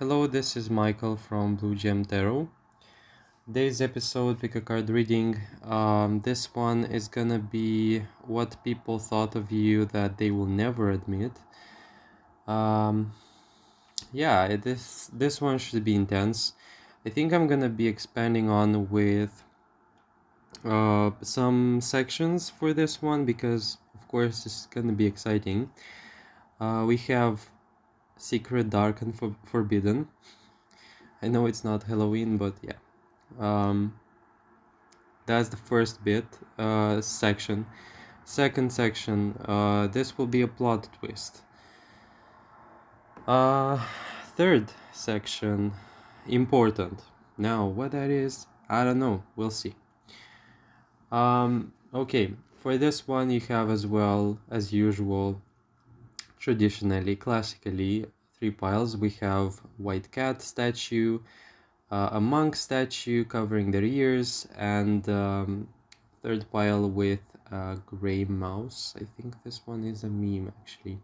Hello, this is Michael from Blue Gem Tarot. Today's episode, pick a card reading. This one is gonna be what people thought of you that they will never admit. Um, this one should be intense. I think I'm gonna be expanding on with some sections for this one because, of course, this is gonna be exciting. We have Secret, Dark, and Forbidden. I know it's not Halloween, but yeah. That's the first section. Second section, this will be a plot twist. Third section, important. Now, what that is, I don't know. We'll see. Okay, for this one, you have as well, as usual, traditionally, classically, three piles. We have white cat statue, a monk statue covering their ears, and third pile with a gray mouse. I think this one is a meme actually.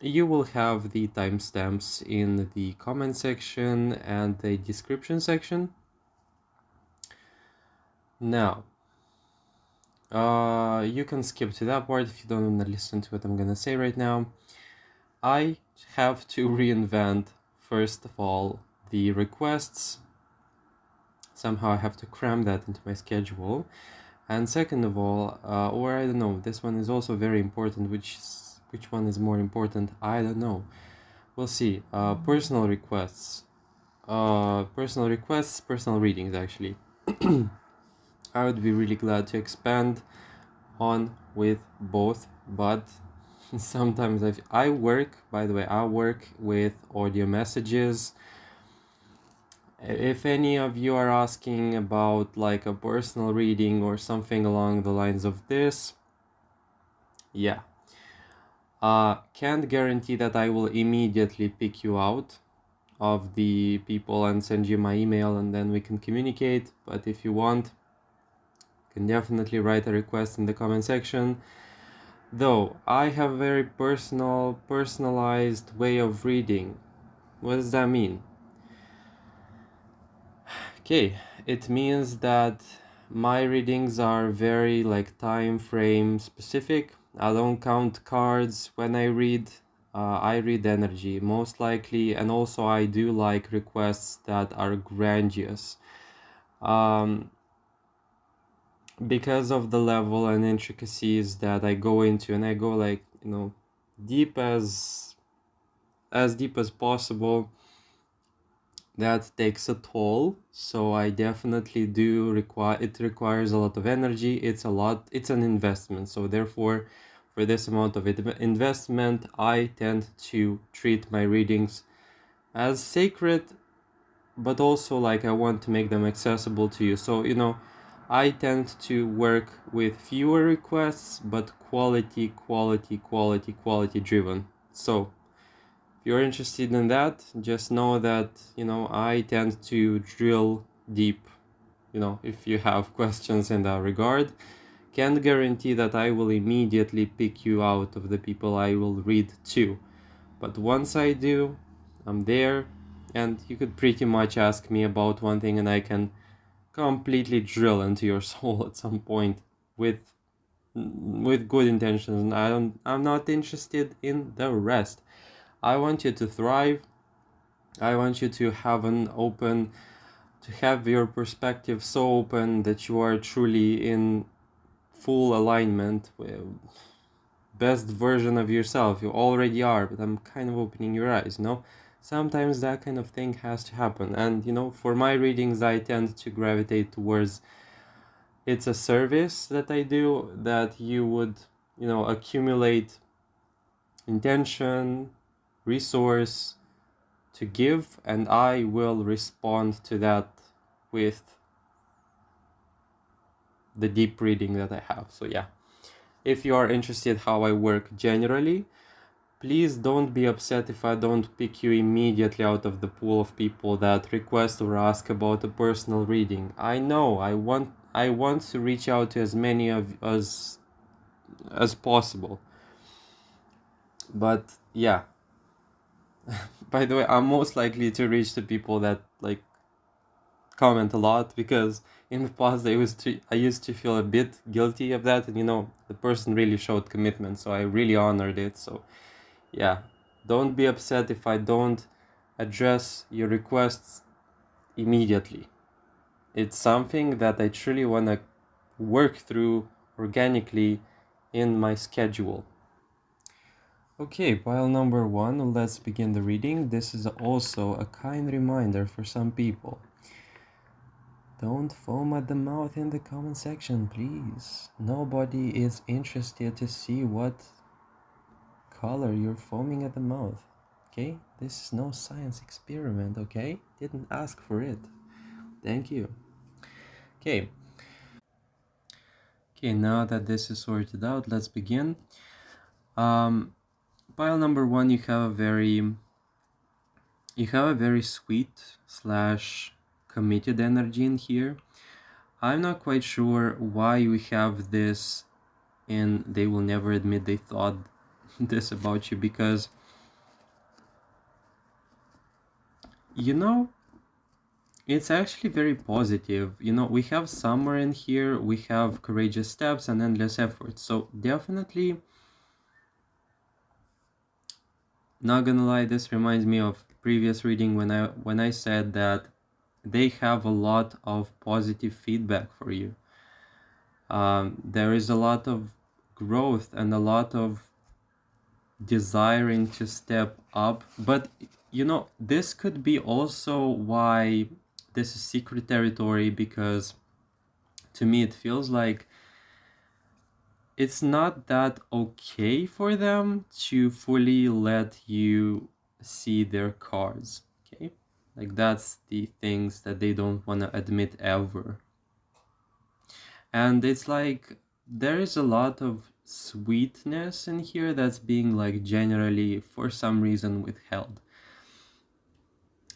You will have the timestamps in the comment section and the description section. Now, you can skip to that part if you don't want to listen to what I'm gonna say right now. I have to reinvent, first of all, the requests. Somehow I have to cram that into my schedule. And second of all, or I don't know, this one is also very important. Which one is more important? I don't know. We'll see. Personal requests. Personal readings actually. I would be really glad to expand on with both, but sometimes I work, by the way, I work with audio messages. If any of you are asking about like a personal reading or something along the lines of this, yeah. Can't guarantee that I will immediately pick you out of the people and send you my email and then we can communicate, but if you want, you can definitely write a request in the comment section. Though I have a very personalized way of reading. What does that mean? Okay, it means that my readings are very like time frame specific. I don't count cards when I read. I read energy most likely, and also I do like requests that are grandiose. Because of the level and intricacies that I go into, and I go like deep as deep as possible. That takes a toll, so I definitely do require, it requires a lot of energy. It's an investment, so therefore for this amount of investment I tend to treat my readings as sacred, but also like I want to make them accessible to you. So I tend to work with fewer requests but quality driven. So you're interested in that, just know that I tend to drill deep. If you have questions in that regard, can't guarantee that I will immediately pick you out of the people I will read to, but once I do, I'm there, and you could pretty much ask me about one thing and I can completely drill into your soul at some point with good intentions. And I'm not interested in the rest. I want you to thrive. I want you to have your perspective so open that you are truly in full alignment with best version of yourself. You already are, but I'm kind of opening your eyes, Sometimes that kind of thing has to happen. And, for my readings, I tend to gravitate towards it's a service that I do, that you would, accumulate intention, resource to give, and I will respond to that with the deep reading that I have. So yeah, if you are interested how I work generally, please don't be upset if I don't pick you immediately out of the pool of people that request or ask about a personal reading. I know I want to reach out to as many of as possible. But yeah, By the way, I'm most likely to reach the people that like comment a lot, because in the past I used to feel a bit guilty of that, and the person really showed commitment, so I really honored it. So yeah, don't be upset if I don't address your requests immediately. It's something that I truly want to work through organically in my schedule. Okay, pile number 1, let's begin the reading. This is also a kind reminder for some people. Don't foam at the mouth in the comment section, please. Nobody is interested to see what color you're foaming at the mouth. Okay? This is no science experiment, okay? Didn't ask for it. Thank you. Okay. Okay, now that this is sorted out, let's begin. Pile number 1, you have a very sweet slash committed energy in here. I'm not quite sure why we have this, and they will never admit they thought this about you, because it's actually very positive. We have summer in here, we have courageous steps and endless effort. So definitely, not gonna lie, this reminds me of previous reading when I said that they have a lot of positive feedback for you. There is a lot of growth and a lot of desiring to step up, but this could be also why this is secret territory, because to me it feels like it's not that okay for them to fully let you see their cards. Okay, like that's the things that they don't want to admit ever. And it's like there is a lot of sweetness in here that's being like generally for some reason withheld.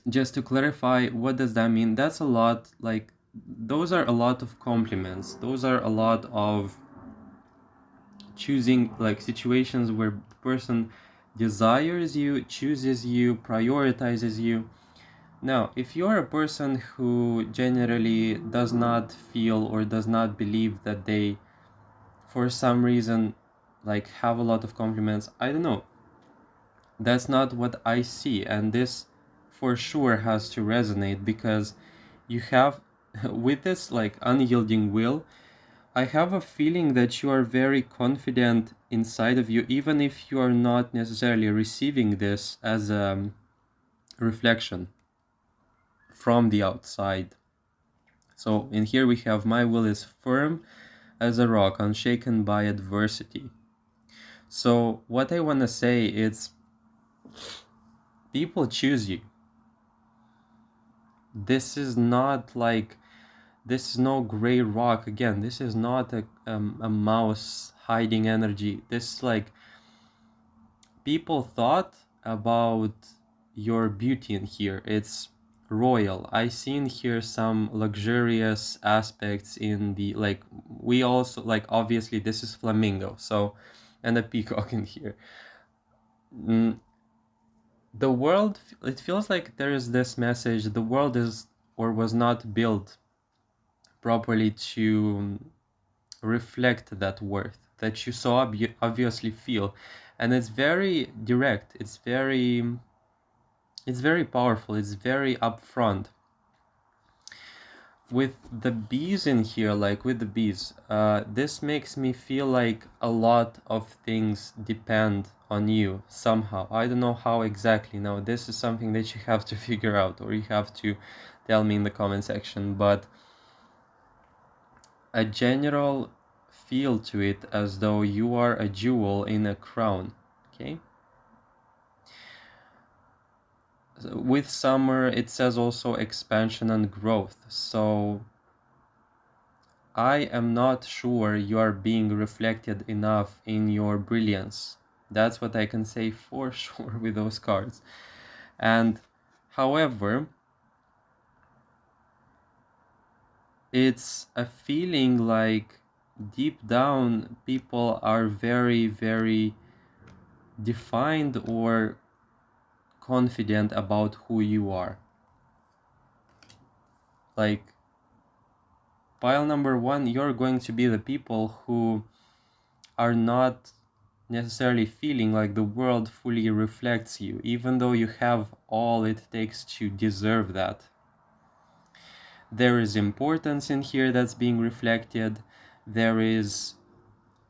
Just to clarify, what does that mean? That's a lot, like those are a lot of compliments, those are a lot of choosing, like situations where the person desires you, chooses you, prioritizes you. Now, if you're a person who generally does not feel or does not believe that they for some reason like have a lot of compliments, I don't know, that's not what I see, and this for sure has to resonate, because you have with this like unyielding will, I have a feeling that you are very confident inside of you, even if you are not necessarily receiving this as a reflection from the outside. So in here we have, my will is firm as a rock, unshaken by adversity. So what I want to say is, people choose you. This is not like, this is no gray rock. Again, this is not a mouse hiding energy. This is like, people thought about your beauty in here. It's royal. I see in here some luxurious aspects in the, like, we also, like, obviously this is flamingo, so, and a peacock in here. The world, it feels like there is this message, the world is or was not built properly to reflect that worth that you so obviously feel, and it's very direct, it's very powerful, it's very upfront. With the bees in here, like with the bees, this makes me feel like a lot of things depend on you somehow. I don't know how exactly. Now this is something that you have to figure out, or you have to tell me in the comment section, but a general feel to it as though you are a jewel in a crown. Okay, with summer it says also expansion and growth, so I am not sure you are being reflected enough in your brilliance. That's what I can say for sure with those cards. And however, it's a feeling like deep down people are very, very defined or confident about who you are. Like, pile number one, you're going to be the people who are not necessarily feeling like the world fully reflects you, even though you have all it takes to deserve that. There is importance in here that's being reflected. There is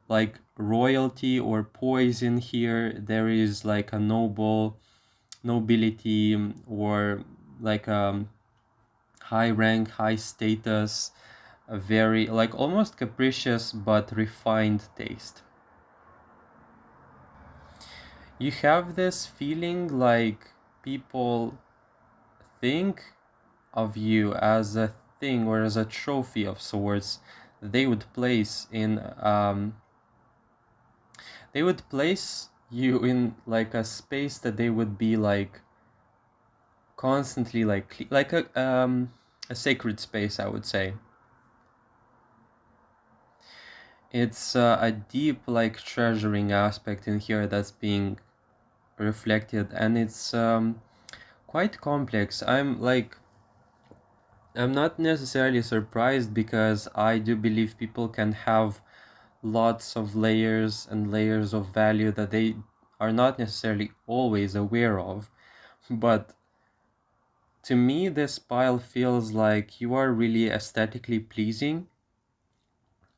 like royalty or poise in here. There is like a nobility, or like high rank, high status, a very like almost capricious but refined taste. You have this feeling like people think of you as a thing or as a trophy of sorts they would place in they would place you in like a space that they would be like constantly like a sacred space, I would say. It's a deep like treasuring aspect in here that's being reflected, and it's quite complex. I'm not necessarily surprised, because I do believe people can have lots of layers and layers of value that they are not necessarily always aware of. But to me, this pile feels like you are really aesthetically pleasing,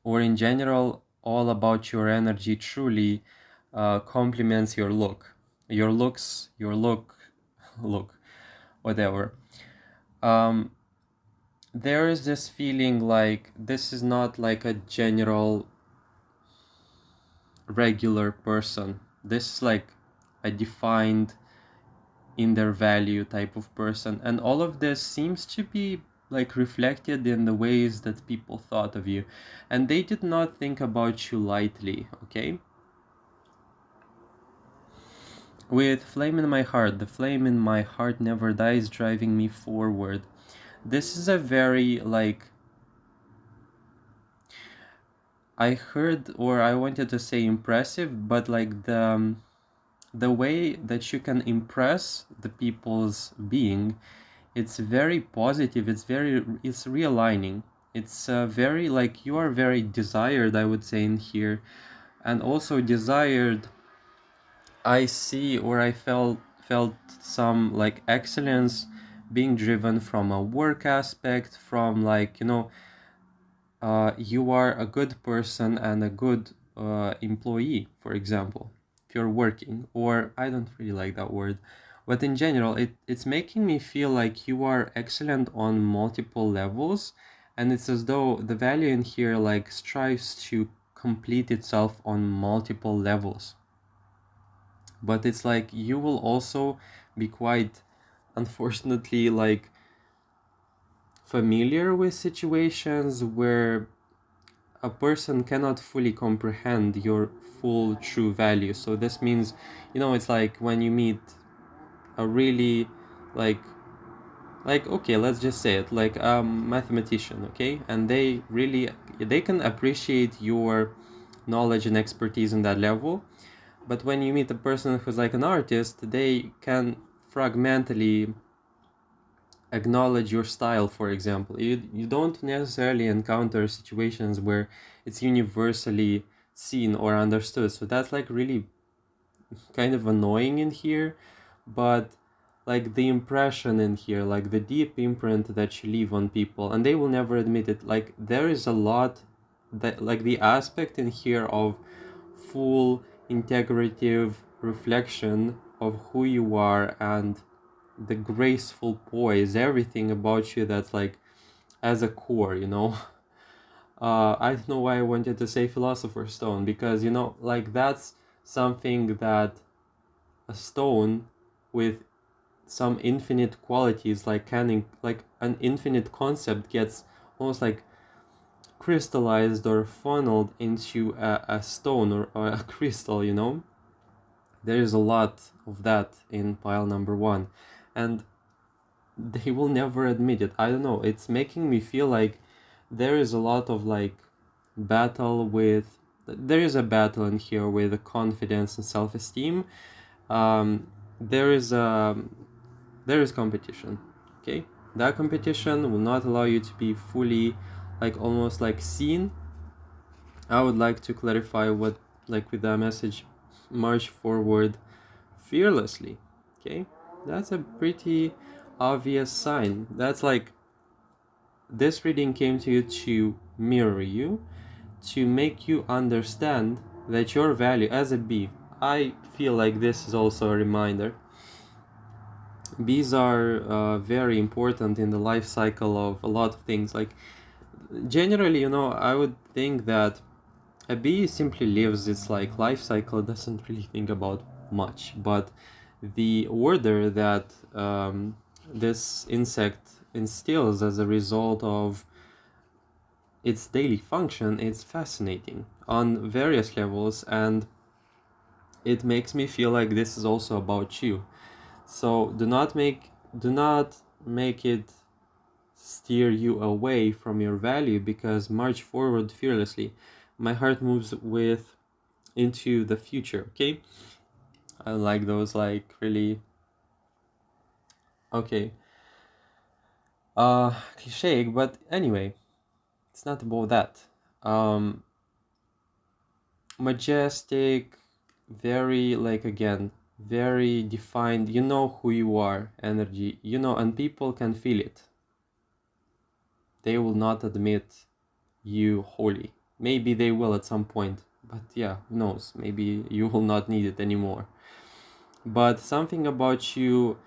or in general, all about your energy truly complements your look. Your looks, your look, whatever. Um, there is this feeling like this is not like a general regular person. This is like a defined in their value type of person, and all of this seems to be like reflected in the ways that people thought of you, and they did not think about you lightly. Okay, with flame in my heart, the flame in my heart never dies, driving me forward. This is a very like, I heard, or I wanted to say impressive, but like the way that you can impress the people's being, it's very positive. It's realigning. It's very like you are very desired, I would say, in here, and also desired. I see, or I felt some like excellence being driven from a work aspect, from like, you are a good person and a good employee, for example, if you're working, or I don't really like that word, but in general, it's making me feel like you are excellent on multiple levels, and it's as though the value in here like strives to complete itself on multiple levels. But it's like you will also be quite, unfortunately, like familiar with situations where a person cannot fully comprehend your full true value. So this means, it's like when you meet a really like okay, let's just say it, like a mathematician, okay, and they can appreciate your knowledge and expertise in that level. But when you meet a person who's like an artist, they can fragmentally acknowledge your style. For example, you don't necessarily encounter situations where it's universally seen or understood, so that's like really kind of annoying in here. But like the impression in here, like the deep imprint that you leave on people, and they will never admit it, like there is a lot that like the aspect in here of full integrative reflection of who you are, and the graceful poise, everything about you that's like as a core, I don't know why I wanted to say philosopher's stone, because like that's something that a stone with some infinite qualities, like like an infinite concept, gets almost like crystallized or funneled into a stone, or a crystal. There is a lot of that in pile number one, and they will never admit it. I don't know, it's making me feel like there is a lot of like there is a battle in here with the confidence and self-esteem. there is competition. Okay, that competition will not allow you to be fully, like, almost like seen. I would like to clarify what, like, with that message, march forward fearlessly. Okay, that's a pretty obvious sign. That's like, this reading came to you to mirror you, to make you understand that your value as a bee. I feel like this is also a reminder. Bees are very important in the life cycle of a lot of things. Like, generally, I would think that a bee simply lives its like life cycle, doesn't really think about much, but the order that this insect instills as a result of its daily function, it's fascinating on various levels, and it makes me feel like this is also about you. So do not make it steer you away from your value, because march forward fearlessly. My heart moves with into the future. Okay, I like those, like, really. Okay, cliche, but anyway, it's not about that. um Majestic, very, like, again, very defined, you know who you are, energy, and people can feel it. They will not admit you wholly. Maybe they will at some point, but yeah, who knows, maybe you will not need it anymore. But something about you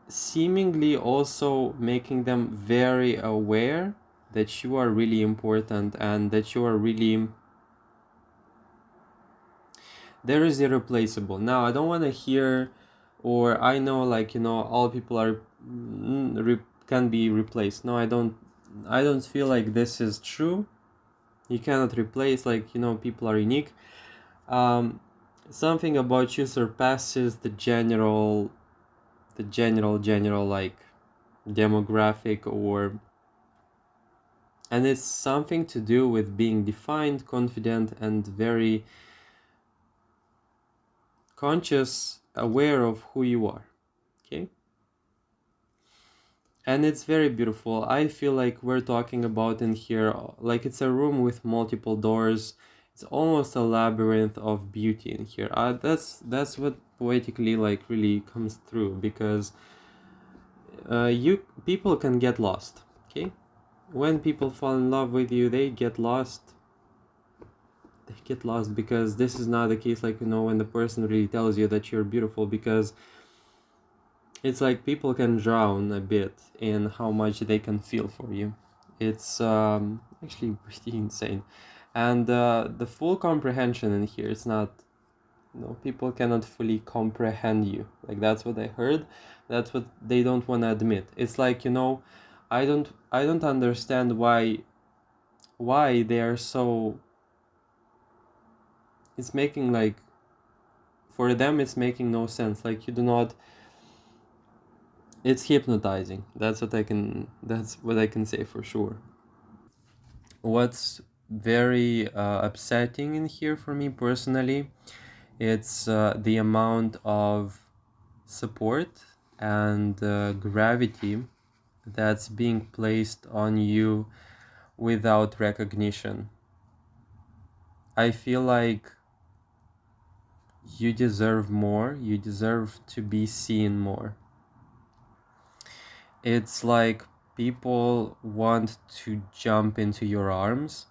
seemingly also making them very aware that you are really important, and that you are really, there is irreplaceable. Now, I don't want to hear, or I know, like, all people are can be replaced. No, I don't feel like this is true. You cannot replace, like, people are unique. um Something about you surpasses the general like demographic, or, and it's something to do with being defined, confident, and very conscious, aware of who you are. Okay, and it's very beautiful. I feel like we're talking about in here, like, it's a room with multiple doors. It's almost a labyrinth of beauty in here. That's what poetically, like, really comes through, because you people can get lost. Okay, when people fall in love with you, they get lost. They get lost, because this is not the case, like, when the person really tells you that you're beautiful, because it's like people can drown a bit in how much they can feel for you. It's actually pretty insane. And the full comprehension in here, it's not, people cannot fully comprehend you. Like, that's what I heard. That's what they don't want to admit. It's like, I don't understand why they are so, it's making, like, for them it's making no sense. Like, you do not, it's hypnotizing. That's what I can say for sure. What's very upsetting in here for me personally, it's the amount of support and gravity that's being placed on you without recognition. I feel like you deserve more, you deserve to be seen more. It's like people want to jump into your arms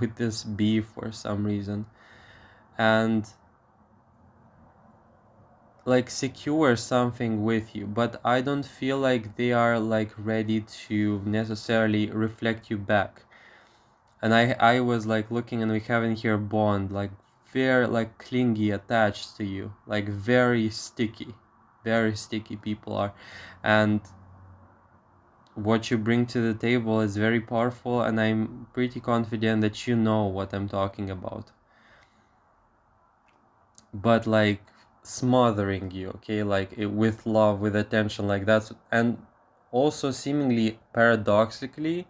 with this bee for some reason, and, like, secure something with you, but I don't feel like they are, like, ready to necessarily reflect you back. And I was, like, looking, and we have in here bond, like, very, like, clingy, attached to you, like, very sticky people are. And what you bring to the table is very powerful, and I'm pretty confident that you know what I'm talking about. But, like, smothering you, okay, like, with love, with attention, like, that's, and also seemingly paradoxically,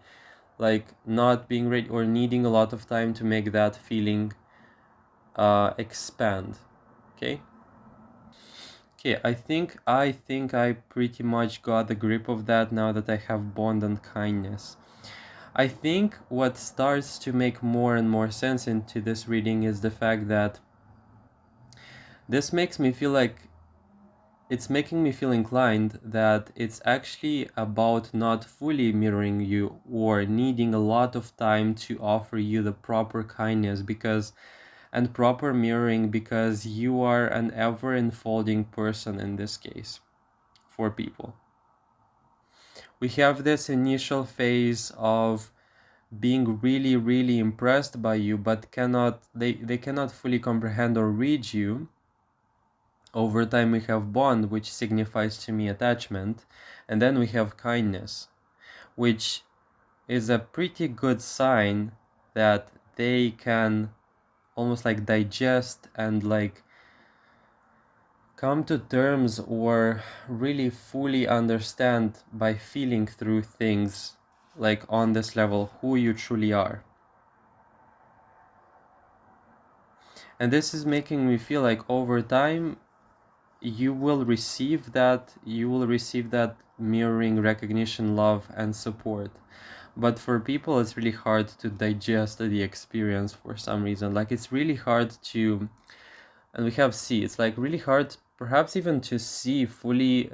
like, not being ready or needing a lot of time to make that feeling expand. Okay, Okay, I think I pretty much got the grip of that now that I have bond and kindness. I think what starts to make more and more sense into this reading is the fact that this makes me feel like it's making me feel inclined that it's actually about not fully mirroring you or needing a lot of time to offer you the proper kindness because and proper mirroring because you are an ever unfolding person in this case for people. We have this initial phase of being really really impressed by you but they cannot fully comprehend or read you. Over time we have bond, which signifies to me attachment, and then we have kindness, which is a pretty good sign that they can almost like digest and like come to terms or really fully understand by feeling through things like on this level who you truly are. And this is making me feel like over time you will receive that mirroring, recognition, love and support. But for people it's really hard to digest the experience for some reason. Like it's really hard to, and we have C, it's like really hard perhaps even to see fully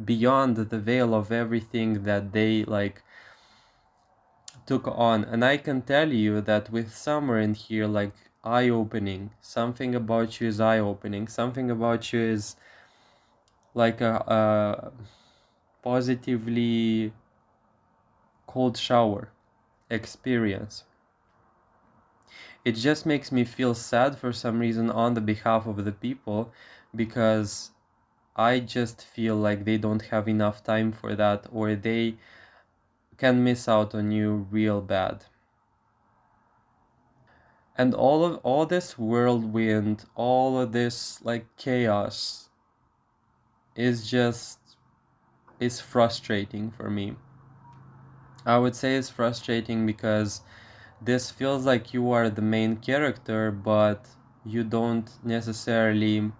beyond the veil of everything that they like took on. And I can tell you that with summer in here, like eye-opening, something about you is eye-opening, something about you is like a positively cold shower experience. It just makes me feel sad for some reason on the behalf of the people because I just feel like they don't have enough time for that or they can miss out on you real bad. And all this whirlwind, all of this like chaos is just is frustrating for me. I would say it's frustrating because this feels like you are the main character, but you don't necessarily,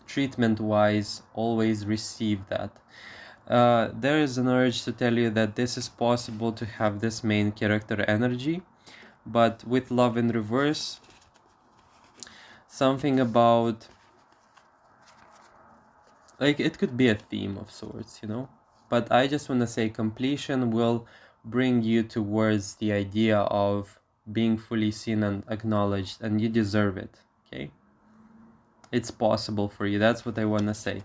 treatment wise, always receive that. There is an urge to tell you that this is possible to have this main character energy, but with love in reverse, something about like it could be a theme of sorts, you know? But I just want to say completion will bring you towards the idea of being fully seen and acknowledged, and you deserve it, okay? It's possible for you. That's what I want to say.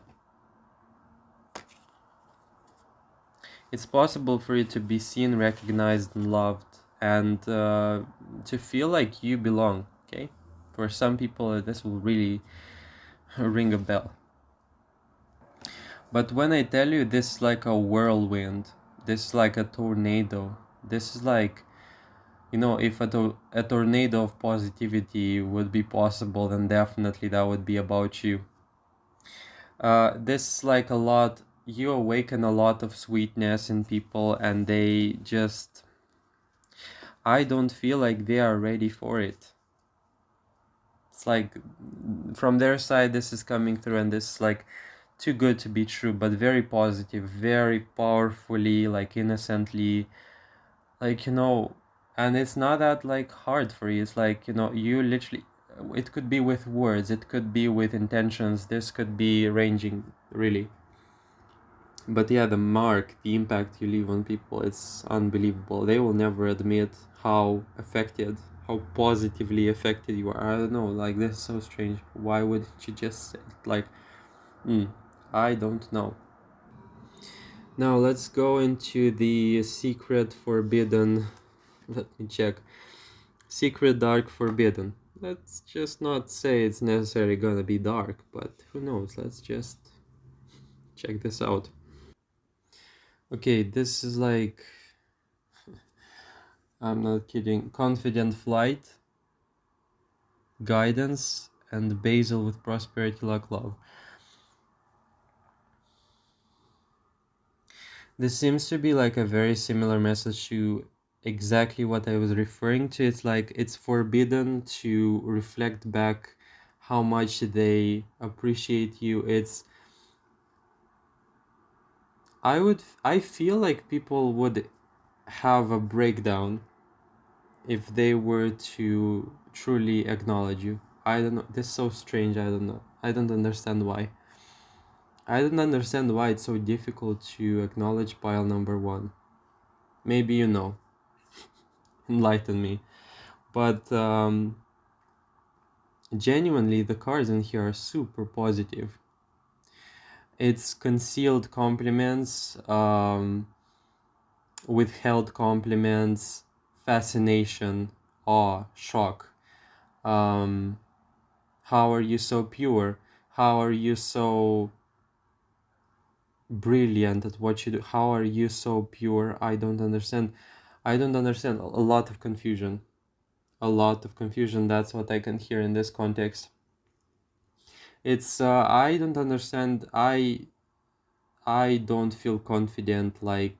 It's possible for you to be seen, recognized, and loved, and to feel like you belong, okay? For some people, this will really ring a bell. But when I tell you this is like a whirlwind, this is like a tornado, this is like, if a tornado of positivity would be possible, then definitely that would be about you. This is like a lot, you awaken a lot of sweetness in people, and they just, I don't feel like they are ready for it. It's like from their side, this is coming through, and this is like too good to be true, but very positive, very powerfully, like innocently, like and it's not that like hard for you. It's like you literally, it could be with words, it could be with intentions, this could be ranging really. But yeah, the impact you leave on people, it's unbelievable. They will never admit how positively affected you are. I don't know, like this is so strange. Why would you just say it? Like, I don't know. Now let's go into the secret forbidden. Let me check. Secret dark forbidden. Let's just not say it's necessarily gonna be dark, but who knows? Let's just check this out. Okay, this is like, I'm not kidding. Confident flight, guidance, and basil with prosperity, luck, love. This seems to be like a very similar message to exactly what I was referring to. It's like it's forbidden to reflect back how much they appreciate you. I feel like people would have a breakdown if they were to truly acknowledge you. I don't know. This is so strange. I don't know. I don't understand why. I don't understand why it's so difficult to acknowledge pile number one. Maybe you know. Enlighten me. But genuinely, the cards in here are super positive. It's concealed compliments, withheld compliments, fascination, awe, shock. Um, how are you so pure? How are you so brilliant at what you do? How are you so pure? I don't understand. I don't understand. A lot of confusion. A lot of confusion. That's what I can hear in this context. It's I don't understand. I don't feel confident, like,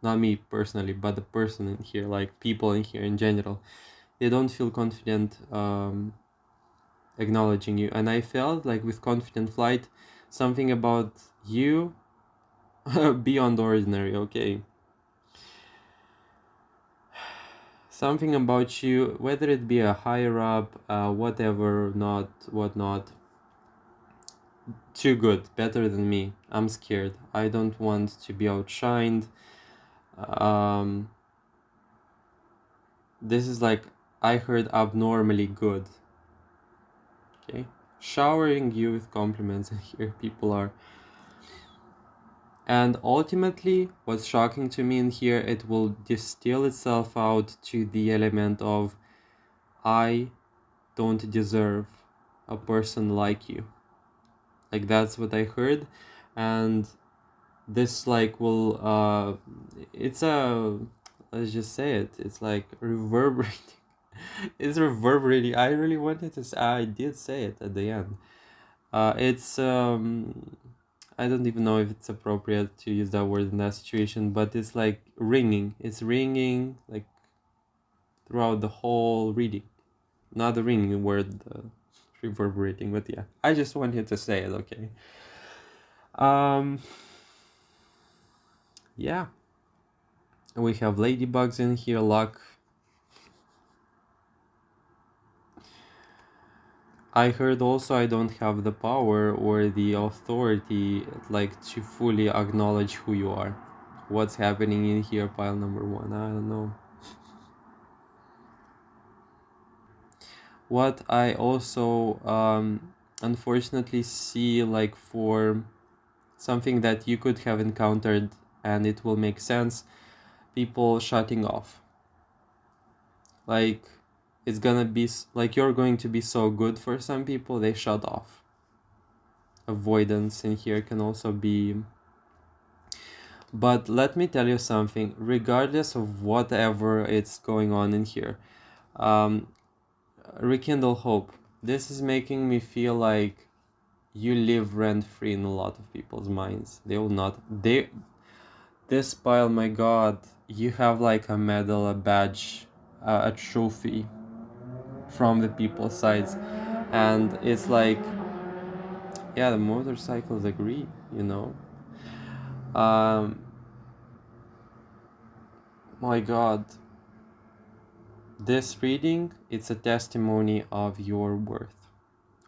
not me personally, but the person in here, like people in here in general. They don't feel confident acknowledging you. And I felt like with confident flight, something about you beyond ordinary, okay? Something about you, whether it be a higher up, whatever, not, whatnot, too good, better than me. I'm scared. I don't want to be outshined. Um, this is like, I heard abnormally good. Okay? Showering you with compliments, and here people are. And ultimately, what's shocking to me in here, it will distill itself out to the element of, I don't deserve a person like you. Like, that's what I heard. And this, like, will, it's a, let's just say it, it's like reverberating. It's reverberating. I really wanted to say, I did say it at the end. It's, I don't even know if it's appropriate to use that word in that situation, but it's like ringing. It's ringing, like, throughout the whole reading. Not the ringing word, reverberating, but yeah. I just wanted to say it, okay? Yeah. We have ladybugs in here, luck. I heard also I don't have the power or the authority, like, to fully acknowledge who you are. What's happening in here, pile number one? I don't know. What I also unfortunately see, like, for something that you could have encountered and it will make sense, people shutting off. Like, it's gonna be like you're going to be so good for some people, they shut off. Avoidance in here can also be. But let me tell you something, regardless of whatever it's going on in here, rekindle hope. This is making me feel like you live rent free in a lot of people's minds. They will not. This pile, my god, you have like a medal, a badge, a trophy from the people's sides. And it's like, yeah, the motorcycles agree, you know. My god, this reading, it's a testimony of your worth,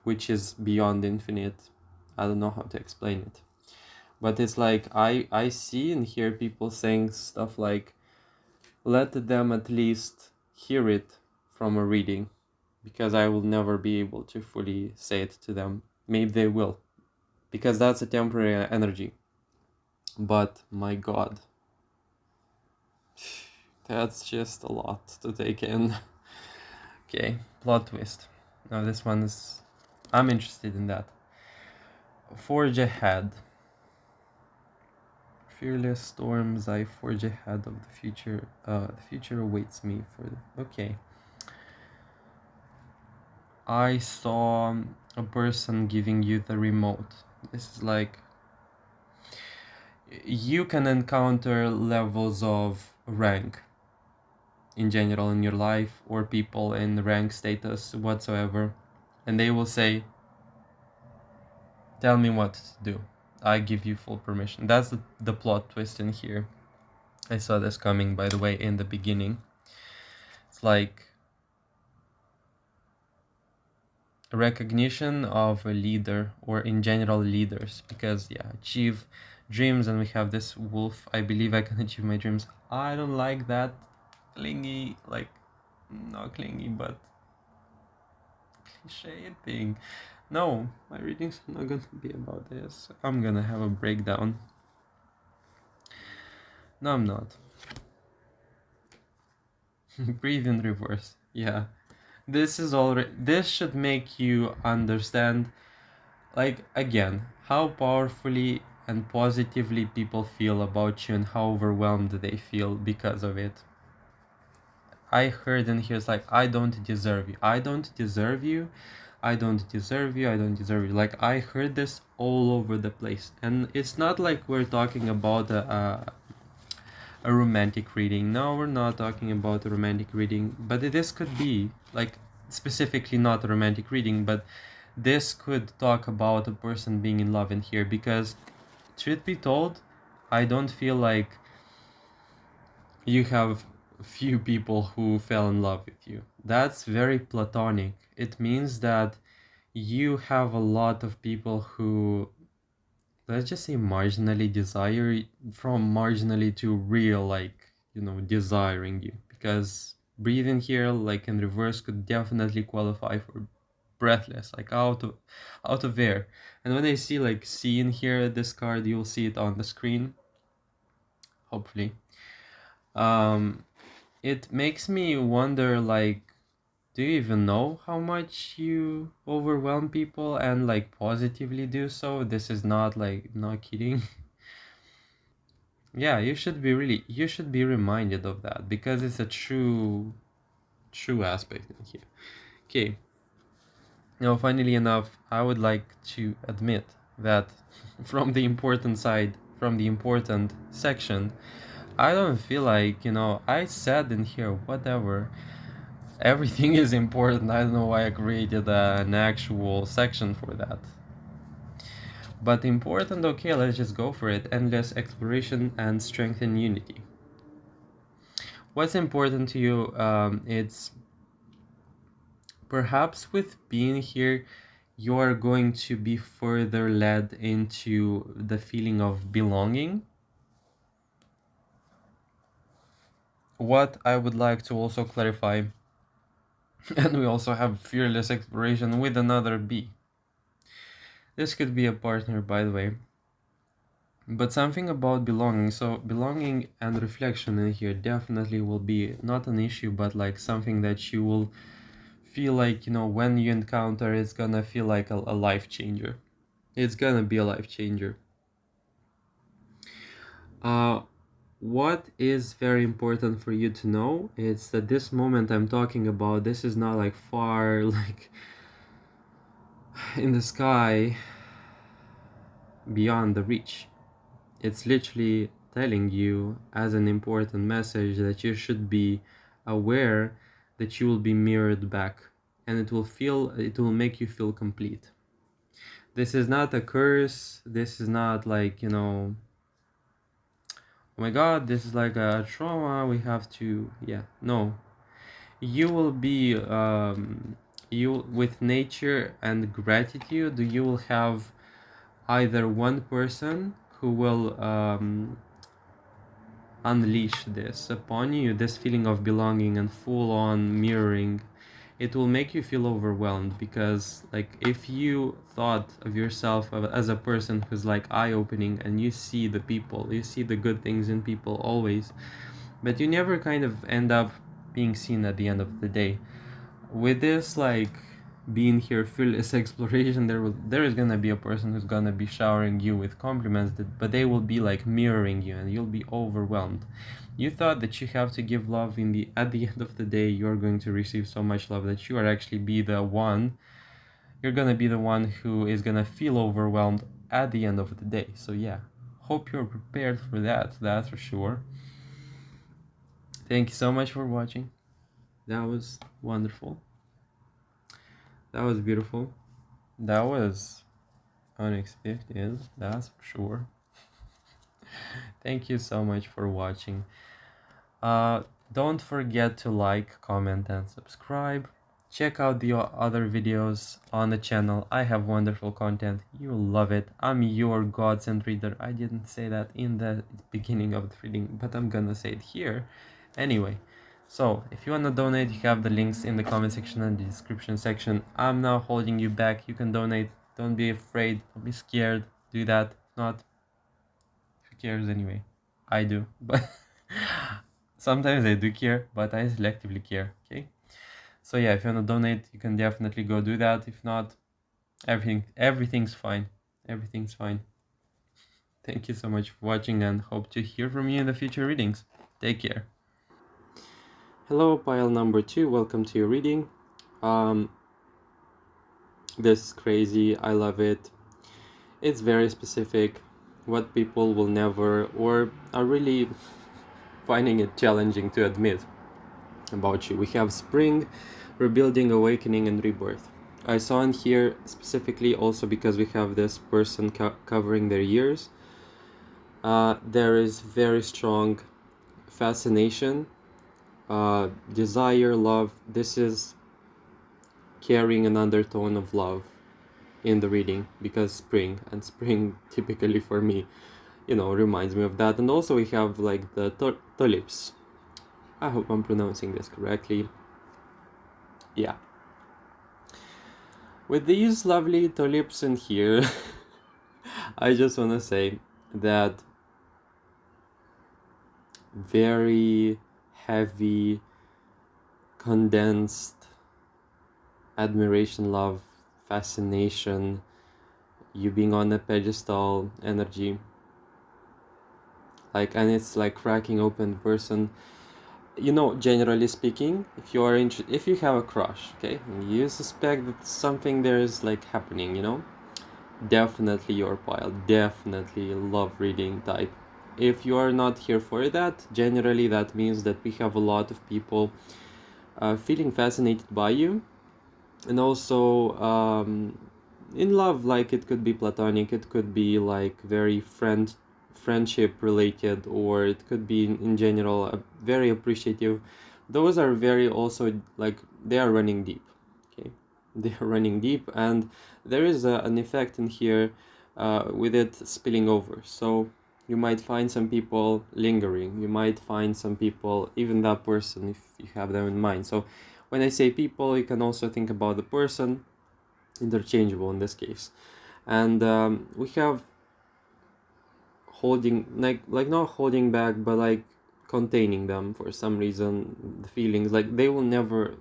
which is beyond infinite. I don't know how to explain it, but it's like I see and hear people saying stuff like, let them at least hear it from a reading, because I will never be able to fully say it to them. Maybe they will, because that's a temporary energy. But my god, that's just a lot to take in. Okay, plot twist. Now this one is, I'm interested in that. Forge ahead. Fearless storms, I forge ahead of the future. The future awaits me for the. Okay. I saw a person giving you the remote. This is like, you can encounter levels of rank in general in your life, or people in rank status whatsoever. and they will say, tell me what to do. I give you full permission. That's the plot twist in here. I saw this coming, by the way, in the beginning. It's like a recognition of a leader, or in general leaders, because yeah, achieve dreams, and we have this wolf. I believe I can achieve my dreams. I don't like that clingy, like, not clingy, but cliche thing. No, my readings are not gonna be about this. I'm gonna have a breakdown. No, I'm not. Breathe in reverse. Yeah. This should make you understand, like, again, how powerfully and positively people feel about you and how overwhelmed they feel because of it. I heard in here, it's like, I don't deserve you. I don't deserve you. I don't deserve you. I don't deserve you. Like, I heard this all over the place. And it's not like we're talking about a romantic reading. No, we're not talking about a romantic reading, but this could be, like, specifically not a romantic reading, but this could talk about a person being in love in here, because truth be told, I don't feel like you have few people who fell in love with you. That's very platonic. It means that you have a lot of people who, let's just say, marginally desire, from marginally to real, like, desiring you, because breathing here, like, in reverse, could definitely qualify for breathless, like out of air. And when I see, like, see in here, this card, you'll see it on the screen, hopefully. It makes me wonder, like, do you even know how much you overwhelm people, and, like, positively do so? This is not, like, not kidding. Yeah, you should be reminded of that, because it's a true aspect in here. Okay. Now, funnily enough, I would like to admit that from the important section, I don't feel like, I said in here, whatever, everything is important. I don't know why I created an actual section for that. But important, okay, let's just go for it. Endless exploration and strengthen unity. What's important to you? It's perhaps with being here, you are going to be further led into the feeling of belonging. What I would like to also clarify, and we also have fearless exploration with another B. This could be a partner, by the way. But something about belonging. So belonging and reflection in here definitely will be not an issue, but like something that you will feel like, when you encounter, it's gonna feel like a life changer. It's gonna be a life changer. Uh, what is very important for you to know is that this moment I'm talking about, this is not like far, like in the sky, beyond the reach. It's literally telling you as an important message that you should be aware that you will be mirrored back, and it will make you feel complete. This is not a curse. This is not like, oh my god, this is like a trauma, we have to, yeah, no. You will be, you, with nature and gratitude, you will have either one person who will unleash this upon you, this feeling of belonging and full on mirroring. It will make you feel overwhelmed, because, like, if you thought of yourself as a person who's like eye-opening, and you see the people, you see the good things in people always, but you never kind of end up being seen at the end of the day. With this, like, being here fearless exploration, there is gonna be a person who's gonna be showering you with compliments, but they will be like mirroring you, and you'll be overwhelmed. You thought that you have to give love, at the end of the day you're going to receive so much love that you are actually be the one you're gonna be the one who is gonna feel overwhelmed at the end of the day. So yeah, hope you're prepared for that, that's for sure. Thank you so much for watching. That was wonderful. That was beautiful. That was unexpected, that's for sure. Thank you so much for watching. Uh, don't forget to like, comment, and subscribe. Check out the other videos on the channel. I have wonderful content. You'll love it. I'm your godsend reader. I didn't say that in the beginning of the reading, but I'm gonna say it here. Anyway, so if you wanna donate, you have the links in the comment section and the description section. I'm now holding you back. You can donate. Don't be afraid. Don't be scared. Do that. If not, who cares anyway? I do, but sometimes I do care, but I selectively care. Okay, so yeah, if you wanna donate, you can definitely go do that. If not, everything's fine. Everything's fine. Thank you so much for watching, and hope to hear from you in the future readings. Take care. Hello, pile number 2. Welcome to your reading. This is crazy. I love it. It's very specific. What people will never or are really finding it challenging to admit about you. We have spring, rebuilding, awakening, and rebirth. I saw in here specifically also because we have this person covering their ears. There is very strong fascination, desire, love. This is carrying an undertone of love in the reading because spring, and spring typically for me, reminds me of that. And also we have like the tulips. I hope I'm pronouncing this correctly. Yeah. With these lovely tulips in here, I just want to say that very heavy, condensed admiration, love, fascination, you being on a pedestal energy. And it's like cracking open the person. Generally speaking, if you have a crush, okay, and you suspect that something there is like happening, definitely your pile, definitely love reading type. If you are not here for that, generally that means that we have a lot of people feeling fascinated by you, and also in love. Like, it could be platonic, it could be like very friendship related, or it could be in general very appreciative. Those are very also like they are running deep. Okay, they are running deep, and there is an effect in here with it spilling over. So you might find some people lingering, you might find some people, even that person, if you have them in mind. So when I say people, you can also think about the person, interchangeable in this case. And we have holding, like not holding back, but like containing them for some reason, the feelings, like they will never.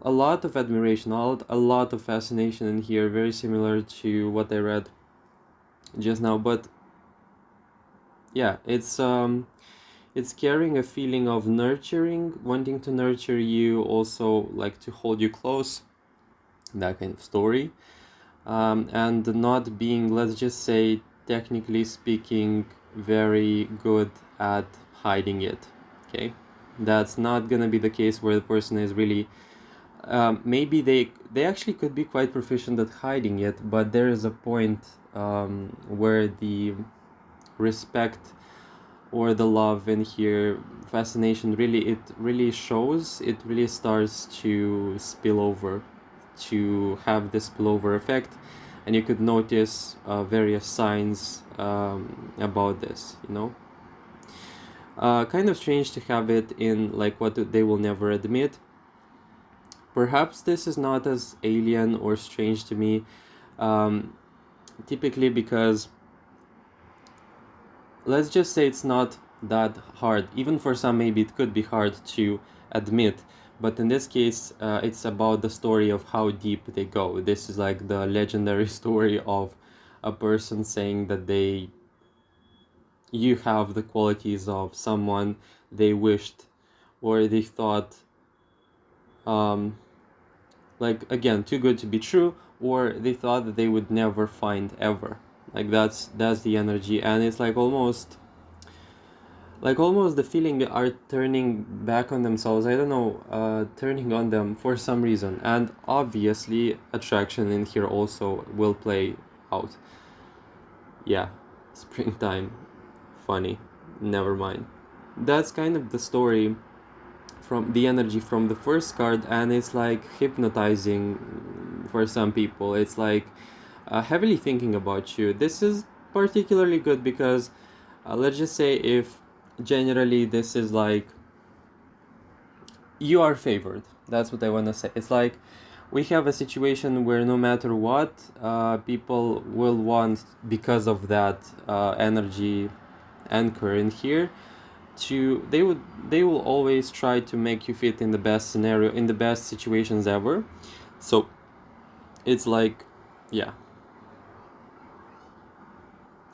A lot of admiration, a lot of fascination in here, very similar to what I read just now. But yeah, it's carrying a feeling of nurturing, wanting to nurture you, also like to hold you close, that kind of story. And not being, let's just say, technically speaking, very good at hiding it. Okay, that's not gonna be the case where the person is really. Maybe they actually could be quite proficient at hiding it, but there is a point where the respect or the love in here, fascination, it really shows, it really starts to spill over, to have this spillover effect. And you could notice various signs about this, kind of strange to have it in like what they will never admit. Perhaps this is not as alien or strange to me, um, typically because, let's just say, it's not that hard. Even for some, maybe it could be hard to admit, but in this case, it's about the story of how deep they go. This is like the legendary story of a person saying that you have the qualities of someone they wished or they thought, um, like, again, too good to be true, or they thought that they would never find ever. Like, that's the energy, and it's like almost like almost the feeling are turning back on themselves. I don't know, turning on them for some reason. And obviously attraction in here also will play out. Yeah, springtime, funny, never mind. That's kind of the story from the energy from the first card, and it's like hypnotizing for some people. It's like heavily thinking about you. This is particularly good because let's just say if generally this is like you are favored. That's what I want to say. It's like we have a situation where no matter what, people will want, because of that energy anchor in here, to they will always try to make you fit in the best scenario, in the best situations ever. So it's like, yeah,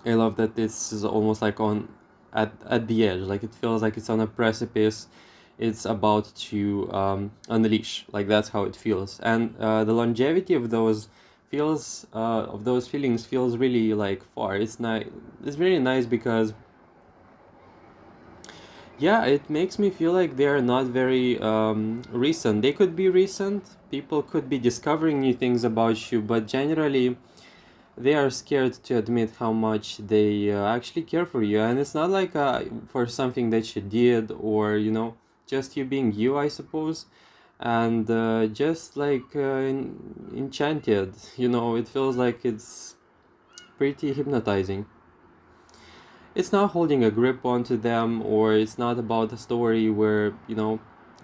I love that this is almost like on at the edge. Like it feels like it's on a precipice. It's about to unleash. Like that's how it feels, and the longevity of those feelings feels really like far. It's nice. It's really nice because yeah, it makes me feel like they are not very recent. They could be recent. People could be discovering new things about you, but generally they are scared to admit how much they actually care for you. And it's not like for something that you did, or just you being you, I suppose. And just like enchanted, it feels like it's pretty hypnotizing. It's not holding a grip onto them, or it's not about a story where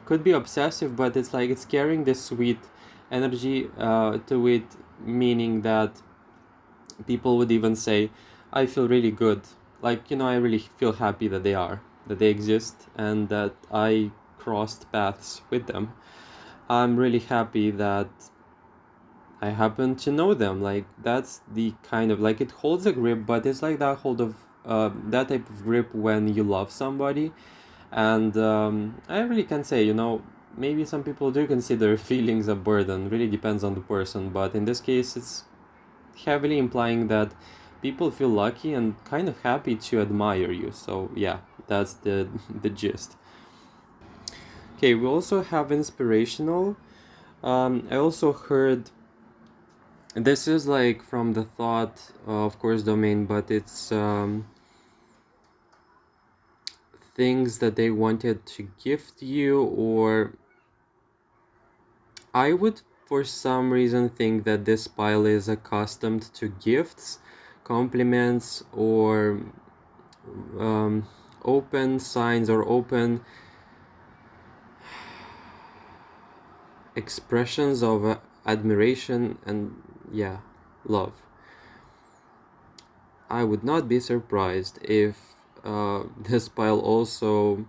could be obsessive, but it's like it's carrying this sweet energy to it, meaning that people would even say, I feel really good. Like, I really feel happy that they exist, and that I crossed paths with them. I'm really happy that I happen to know them. Like, that's the kind of, like, it holds a grip, but it's like that hold of, that type of grip when you love somebody. And I really can't say, maybe some people do consider feelings a burden. Really depends on the person. But in this case, it's heavily implying that people feel lucky and kind of happy to admire you. So yeah, that's the the gist. Okay, we also have inspirational. I also heard this is like from the thought, of course, domain, but it's things that they wanted to gift you, or I would for some reason think that this pile is accustomed to gifts, compliments, or um, open signs or open expressions of admiration and, yeah, love. I would not be surprised if this pile also,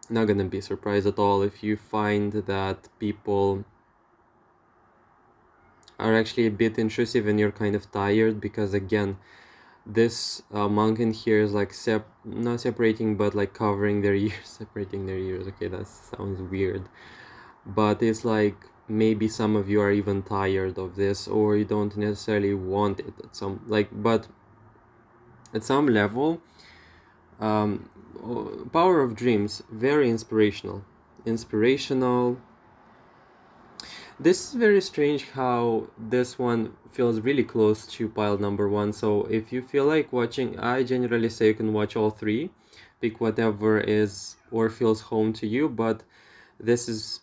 not gonna be surprised at all if you find that people are actually a bit intrusive and you're kind of tired, because again, this monk in here is like not separating, but like covering their ears, separating their ears. Okay, that sounds weird, but it's like maybe some of you are even tired of this, or you don't necessarily want it at some, like, but at some level, um power of dreams, very inspirational. This is very strange how this one feels really close to pile number one. So if you feel like watching, I generally say you can watch all three, pick whatever is or feels home to you, but this is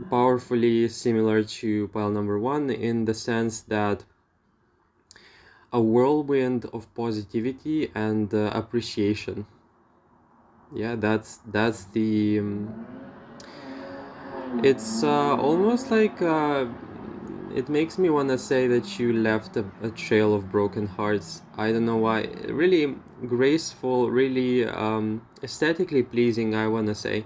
powerfully similar to pile number one in the sense that a whirlwind of positivity and appreciation. Yeah, that's the it's almost like it makes me want to say that you left a trail of broken hearts. I don't know why. Really graceful, really aesthetically pleasing, I want to say.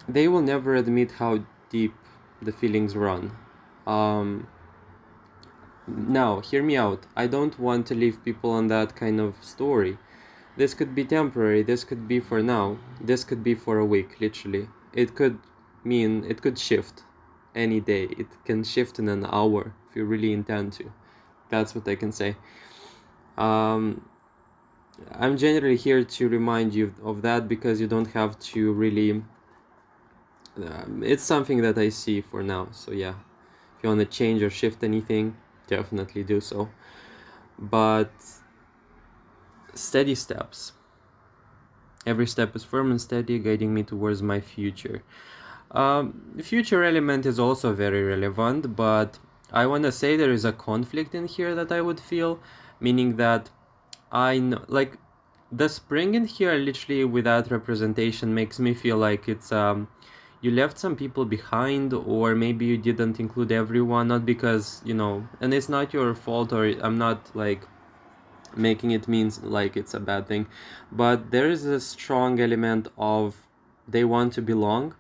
They will never admit how deep the feelings run. Um, Now, hear me out. I don't want to leave people on that kind of story. This could be temporary, this could be for now, this could be for a week, literally. It could mean, it could shift any day. It can shift in an hour if you really intend to. That's what I can say. Um, I'm generally here to remind you of that, because you don't have to really. It's something that I see for now. So yeah, if you want to change or shift anything, definitely do so. But steady steps. Every step is firm and steady, guiding me towards my future. The future element is also very relevant, but I want to say there is a conflict in here that I would feel, meaning that I know, like, the spring in here, literally without representation, makes me feel like it's you left some people behind, or maybe you didn't include everyone, not because, and it's not your fault, or I'm not like making it means like it's a bad thing, but there is a strong element of they want to belong,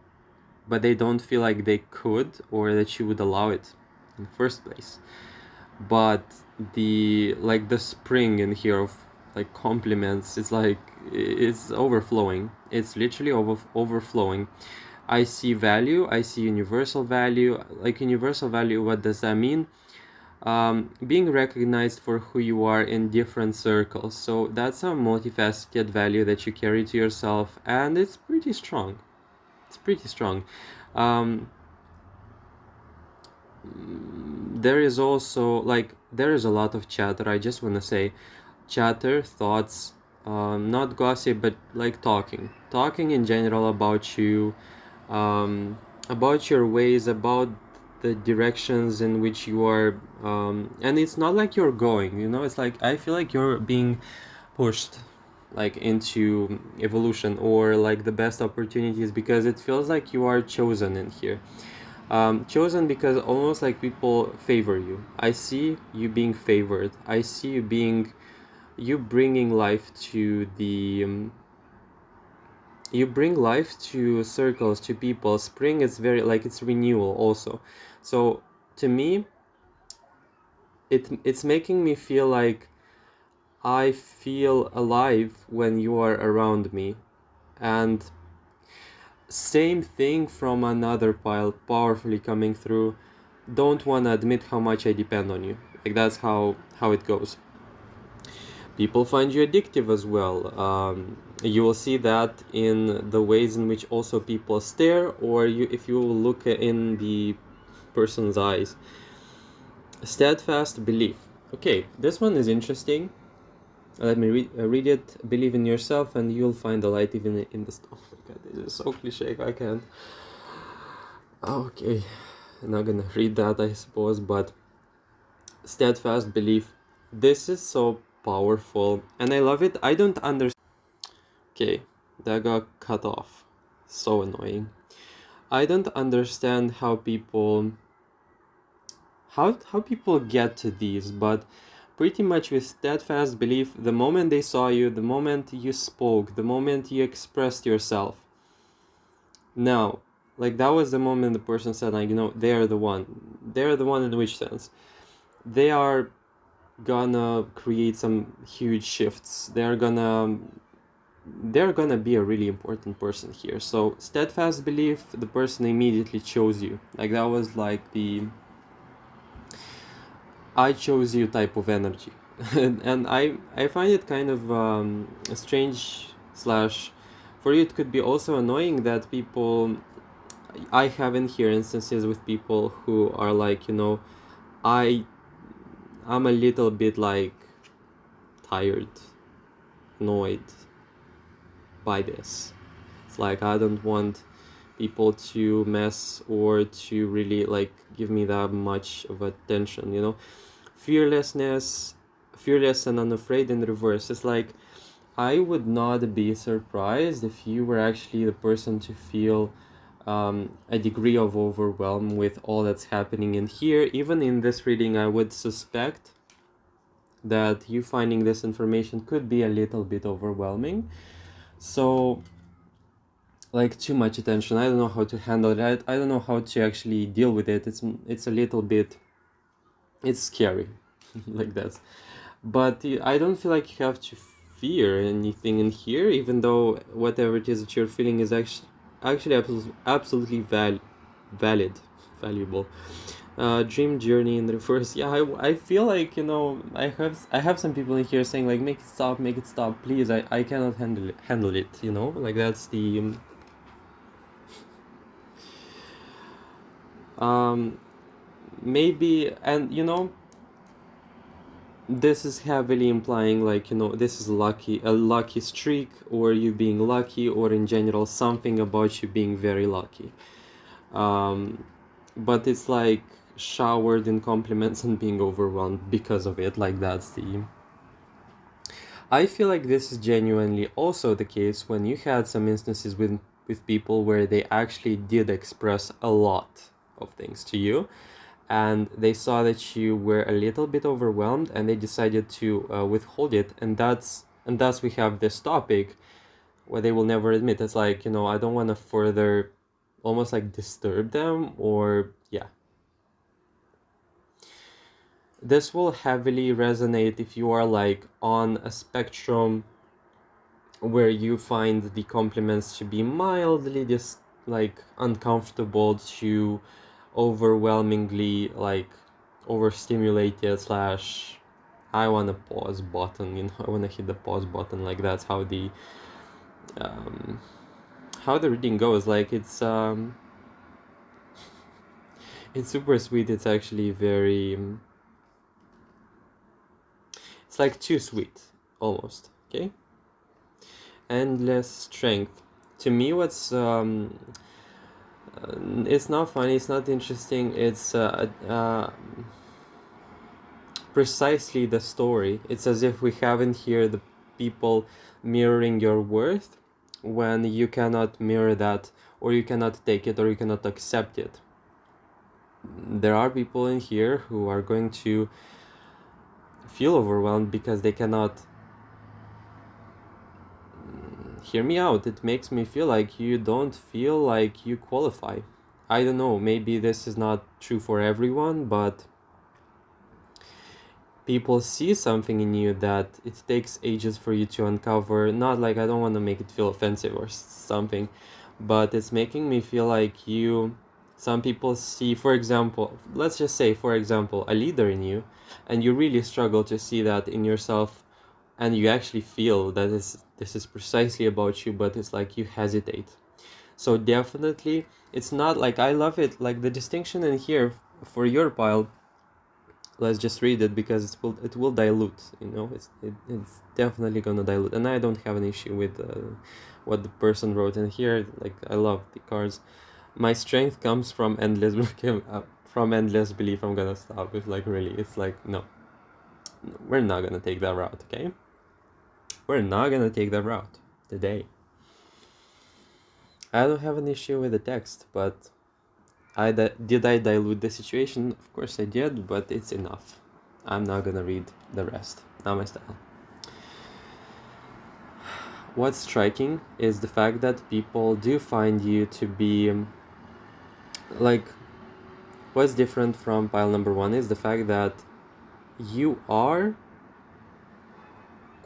but they don't feel like they could, or that you would allow it in the first place. But the spring in here of like compliments, it's like it's overflowing. It's literally overflowing. I see value, I see universal value. Like universal value, what does that mean? Being recognized for who you are in different circles. So that's a multifaceted value that you carry to yourself, and it's pretty strong. It's pretty strong. Um, there is also there is a lot of chatter. I just want to say chatter, thoughts, not gossip, but like talking in general about your ways, about the directions in which you are, and it's not like you're going, it's like I feel like you're being pushed like into evolution, or like the best opportunities, because it feels like you are chosen in here. Chosen because almost like people favor you. I see you being favored. I see you bringing life to you bring life to circles, to people. Spring is very like it's renewal also. So to me, it's making me feel like I feel alive when you are around me. And same thing from another pile, powerfully coming through. Don't want to admit how much I depend on you. Like that's how it goes. People find you addictive as well. You will see that in the ways in which also people stare, or if you look in the person's eyes. Steadfast belief. Okay, this one is interesting. Let me read it. Believe in yourself and you'll find the light even in the storm. Oh my god, this is so cliche, I can't. Okay, I'm not gonna read that, I suppose, but steadfast belief. This is so powerful and I love it. I don't understand. Okay, that got cut off. So annoying. I don't understand how people get to these, but pretty much with steadfast belief, the moment they saw you, the moment you spoke, the moment you expressed yourself. Now, like that was the moment the person said, like, they're the one. They're the one in which sense? They are gonna create some huge shifts. They're gonna be a really important person here. So steadfast belief, the person immediately chose you. Like that was like the I chose you type of energy. And I find it kind of strange slash for you it could be also annoying that people I have in here instances with people who are like, I I'm a little bit like tired, annoyed by this. It's like I don't want people to mess or to really like give me that much of attention, fearlessness, fearless and unafraid in reverse. It's like I would not be surprised if you were actually the person to feel a degree of overwhelm with all that's happening in here. Even in this reading, I would suspect that you finding this information could be a little bit overwhelming. So like too much attention, I don't know how to handle that. I don't know how to actually deal with it. It's a little bit, it's scary. Like that. But I don't feel like you have to fear anything in here, even though whatever it is that you're feeling is actually absolutely valid, valuable. Dream journey in reverse. Yeah, I feel like, I have some people in here saying like, make it stop, please. I cannot handle it. Like that's the um maybe. And this is heavily implying like, this is a lucky streak, or you being lucky, or in general something about you being very lucky. But it's like showered in compliments and being overwhelmed because of it. Like that's the I feel like this is genuinely also the case when you had some instances with people where they actually did express a lot of things to you, and they saw that you were a little bit overwhelmed, and they decided to withhold it. And thus we have this topic where they will never admit. It's like, I don't want to further almost like disturb them, or yeah. This will heavily resonate if you are like on a spectrum where you find the compliments to be mildly just like uncomfortable to overwhelmingly like overstimulated slash I want a pause button, I want to hit the pause button. Like that's um how the reading goes. Like it's super sweet. It's actually very it's like too sweet almost. Okay. Endless strength. To me, what's it's not funny, it's not interesting, it's precisely the story. It's as if we haven't here the people mirroring your worth when you cannot mirror that, or you cannot take it, or you cannot accept it. There are people in here who are going to feel overwhelmed because they cannot hear me out. It makes me feel like you don't feel like you qualify. I don't know, maybe this is not true for everyone, but people see something in you that it takes ages for you to uncover. Not like, I don't want to make it feel offensive or something, but it's making me feel like some people see, for example, let's just say, for example, a leader in you, and you really struggle to see that in yourself, and you actually feel that this is precisely about you, but it's like you hesitate. So definitely, it's not like, I love it, like the distinction in here for your pile. Let's just read it because it will dilute. It's definitely gonna dilute, and I don't have an issue with what the person wrote in here. Like, I love the cards. My strength comes from endless from endless belief. I'm gonna stop. It's like, really, it's like, no, we're not gonna take that route. Okay, we're not gonna take that route today. I don't have an issue with the text, but did I dilute the situation? Of course I did, but it's enough. I'm not gonna read the rest. Not my style. What's striking is the fact that people do find you to be like, what's different from pile number one is the fact that you are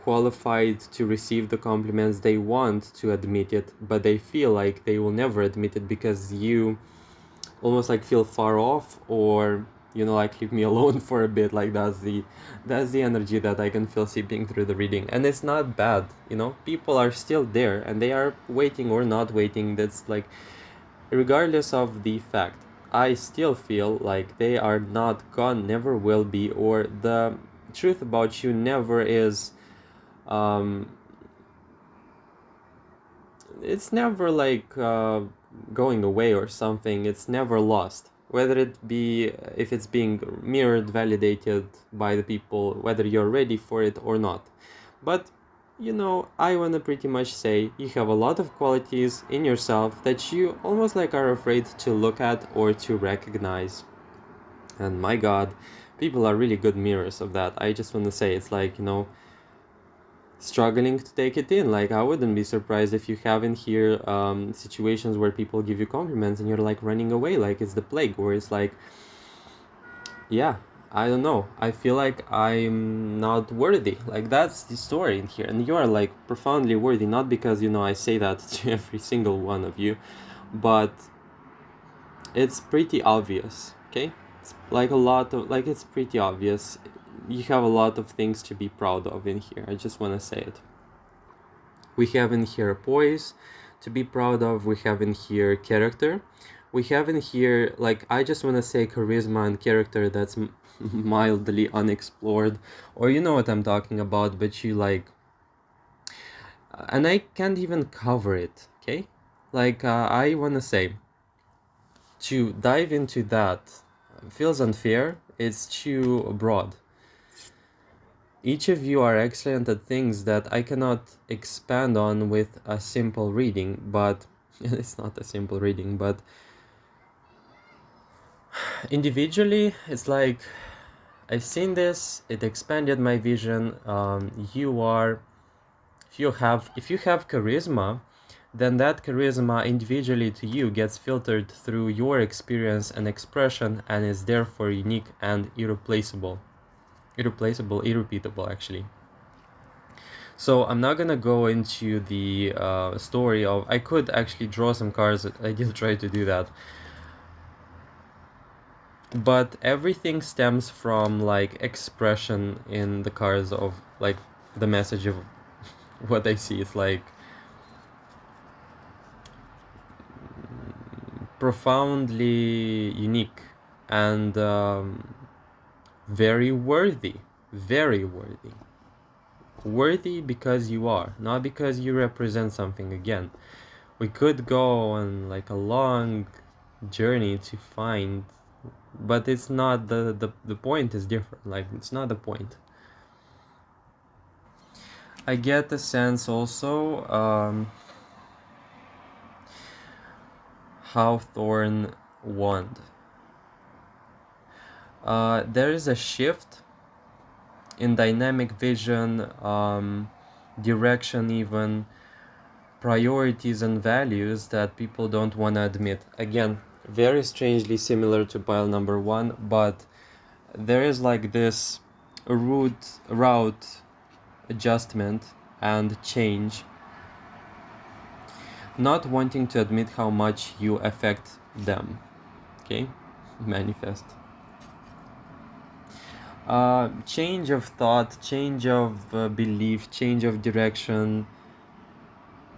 qualified to receive the compliments. They want to admit it, but they feel like they will never admit it because you almost like feel far off, or like, leave me alone for a bit. Like that's the energy that I can feel seeping through the reading. And it's not bad. People are still there, and they are waiting or not waiting. That's like, regardless of the fact, I still feel like they are not gone, never will be, or the truth about you never is it's never like going away or something. It's never lost, whether it be if it's being mirrored, validated by the people, whether you're ready for it or not. But I want to pretty much say you have a lot of qualities in yourself that you almost like are afraid to look at or to recognize. And my god, people are really good mirrors of that. I just want to say, it's like, struggling to take it in. Like, I wouldn't be surprised if you have in here situations where people give you compliments and you're like running away, like it's the plague, where it's like, yeah, I don't know, I feel like I'm not worthy. Like, that's the story in here, and you are like profoundly worthy, not because I say that to every single one of you, but it's pretty obvious. Okay, like a lot of, like, it's pretty obvious. You have a lot of things to be proud of in here. I just want to say it. We have in here poise to be proud of. We have in here character. We have in here, like, I just want to say charisma and character that's mildly unexplored, or you know what I'm talking about, but you like, and I can't even cover it, okay? Like, I want to say, to dive into that feels unfair. It's too broad. Each of you are excellent at things that I cannot expand on with a simple reading, but it's not a simple reading, but individually, it's like, I've seen this, it expanded my vision. If you have charisma, then that charisma individually to you gets filtered through your experience and expression, and is therefore unique and irreplaceable, irrepeatable actually. So I'm not gonna go into the story of, I could actually draw some cards, I did try to do that, but everything stems from like expression in the cards of like the message of what I see. It's like profoundly unique and very worthy, very worthy because you are, not because you represent something. Again, we could go on like a long journey to find, but it's not the point is different. Like, it's not the point. I get the sense also Hawthorne wand. There is a shift in dynamic vision, direction, even priorities and values that people don't want to admit. Again, very strangely similar to pile number one, but there is like this route adjustment and change, not wanting to admit how much you affect them. Okay, manifest. Change of thought, change of belief, change of direction,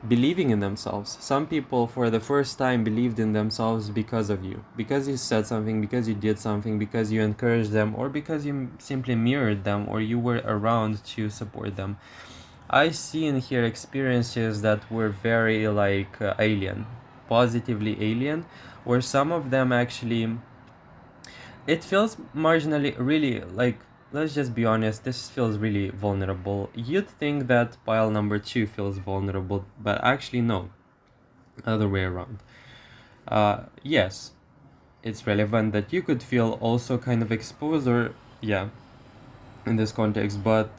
believing in themselves. Some people for the first time believed in themselves because of you, because you said something, because you did something, because you encouraged them, or because you simply mirrored them, or you were around to support them. I see in here experiences that were very like alien, positively alien, where some of them actually, it feels marginally, really, like, let's just be honest, this feels really vulnerable. You'd think that pile number two feels vulnerable, but actually no, other way around. Yes, it's relevant that you could feel also kind of exposed, or yeah, in this context, but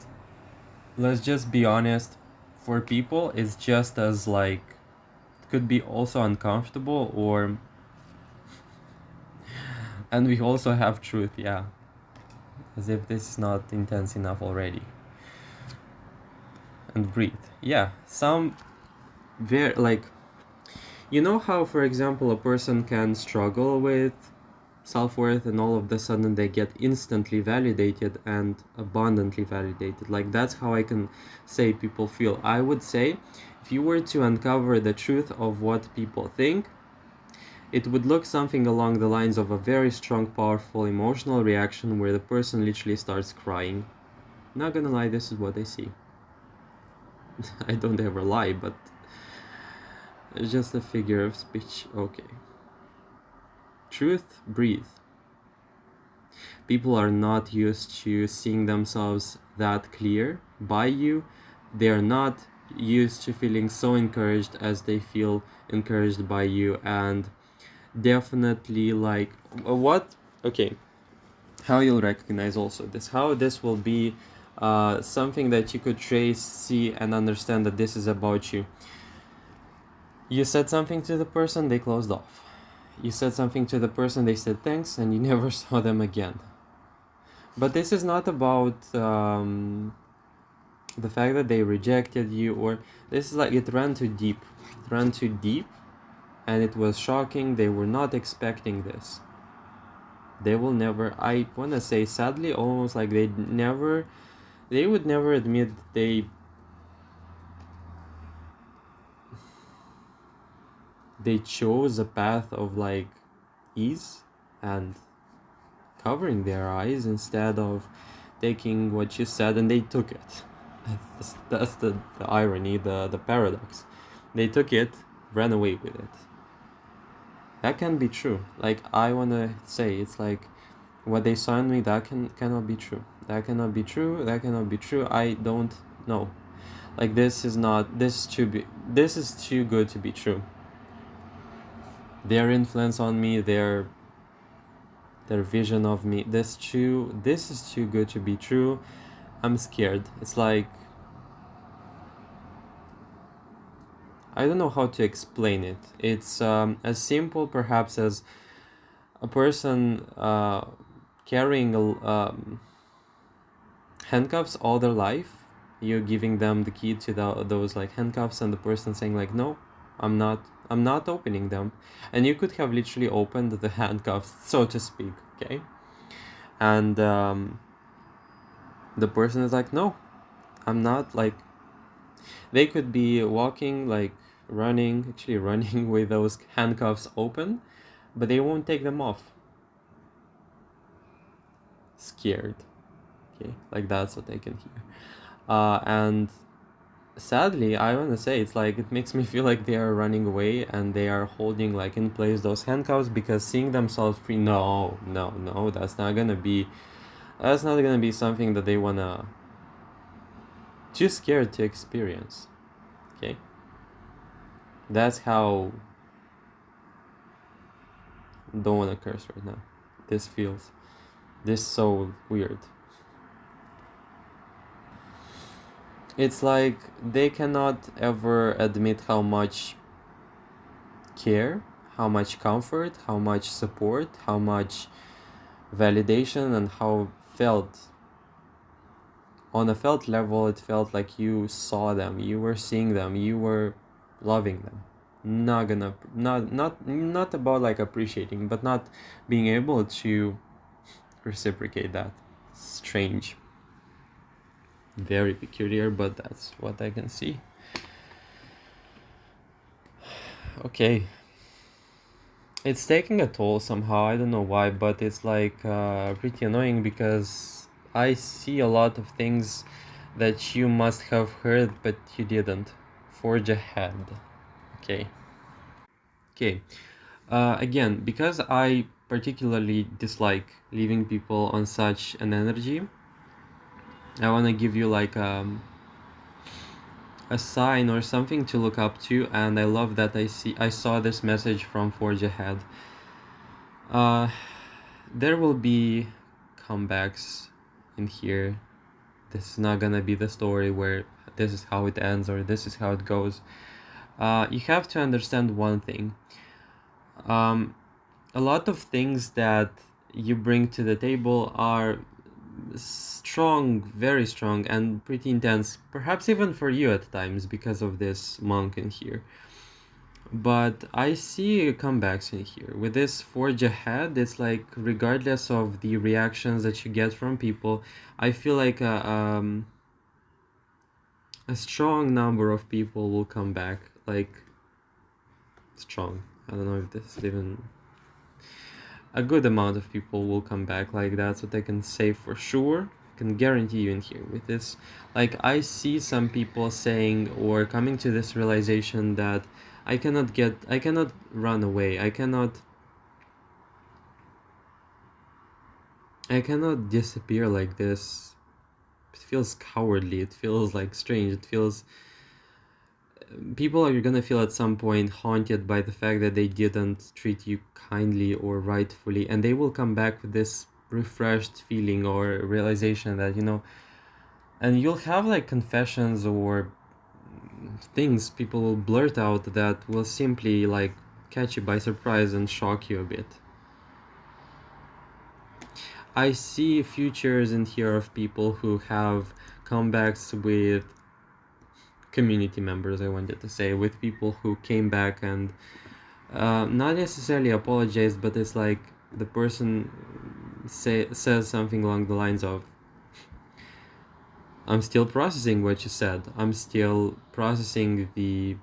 let's just be honest, for people it's just as like, it could be also uncomfortable, or, and we also have truth, yeah, as if this is not intense enough already. And breathe, yeah, some very like, you know how, for example, a person can struggle with self-worth and all of a sudden they get instantly validated and abundantly validated. Like, that's how I can say people feel. I would say if you were to uncover the truth of what people think, it would look something along the lines of a very strong, powerful emotional reaction where the person literally starts crying. Not gonna lie, this is what I see. I don't ever lie, but it's just a figure of speech. Okay. Truth, breathe. People are not used to seeing themselves that clear by you. They are not used to feeling so encouraged as they feel encouraged by you. And definitely like, what, okay, how you'll recognize also this, how this will be something that you could trace, see, and understand that this is about you. You said something to the person, they closed off. You said something to the person, they said thanks, and you never saw them again. But this is not about the fact that they rejected you, or this is like, it ran too deep. It ran too deep, and it was shocking. They were not expecting this. They will never, I want to say sadly, almost like they would never admit they chose a path of like ease and covering their eyes instead of taking what you said, and they took it. That's the irony, the paradox. They took it, ran away with it. That can be true. Like, I want to say, it's like what they saw in me, that cannot be true. That cannot be true. That cannot be true. I don't know. Like, this is too good to be true. Their influence on me, their vision of me, this is too good to be true. I'm scared. It's like, I don't know how to explain it. It's as simple perhaps as a person carrying handcuffs all their life. You're giving them the key to those like handcuffs, and the person saying like, no, I'm not opening them. And you could have literally opened the handcuffs, so to speak, okay? And the person is like, no, I'm not. Like, they could be walking, like running with those handcuffs open, but they won't take them off. Scared. Okay, like that's what I can hear. And sadly, I want to say, it's like, it makes me feel like they are running away and they are holding like in place those handcuffs, because seeing themselves free, no, that's not gonna be something that they wanna, too scared to experience. Okay, that's how, don't want to curse right now, this feels, this so weird. It's like they cannot ever admit how much care, how much comfort, how much support, how much validation, and how felt, on a felt level, it felt like you saw them, you were seeing them, you were loving them. Not about like appreciating, but not being able to reciprocate that. Strange. Very peculiar, but that's what I can see. Okay. It's taking a toll somehow, I don't know why, but it's like pretty annoying, because I see a lot of things that you must have heard but you didn't. Forge ahead. Okay. Okay. Again, because I particularly dislike leaving people on such an energy, I want to give you like a sign or something to look up to, and I love that I saw this message from Forge Ahead. There will be comebacks in here. This is not gonna be the story where this is how it ends or this is how it goes. You have to understand one thing. A lot of things that you bring to the table are strong, very strong, and pretty intense, perhaps even for you at times, because of this monk in here. But I see comebacks in here. With this Forge Ahead, it's like, regardless of the reactions that you get from people, I feel like a strong number of people will come back. Like, strong. I don't know if this is even... A good amount of people will come back. Like, that's what I can say for sure. I can guarantee you in here with this. Like, I see some people saying or coming to this realization that I cannot run away. I cannot disappear like this. It feels cowardly. It feels like strange. It feels... People are gonna feel at some point haunted by the fact that they didn't treat you kindly or rightfully, and they will come back with this refreshed feeling or realization that, and you'll have like confessions or things people will blurt out that will simply like catch you by surprise and shock you a bit. I see futures in here of people who have comebacks with community members, I wanted to say, with people who came back and not necessarily apologized, but it's like the person says something along the lines of, I'm still processing what you said. I'm still processing the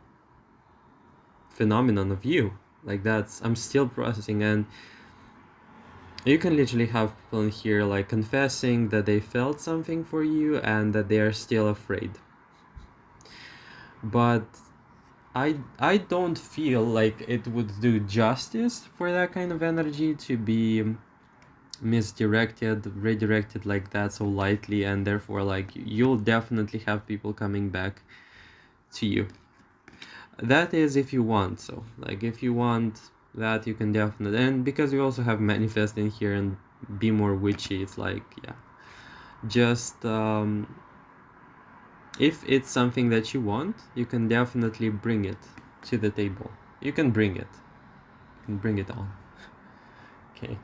phenomenon of you. Like I'm still processing. And you can literally have people in here like confessing that they felt something for you and that they are still afraid. But I don't feel like it would do justice for that kind of energy to be misdirected, redirected like that so lightly, and therefore like you'll definitely have people coming back to you. That is if you want. So like if you want that, you can definitely, and because we also have manifest in here and be more witchy, it's like, yeah, just if it's something that you want, you can definitely bring it to the table. You can bring it. You can bring it on. Okay.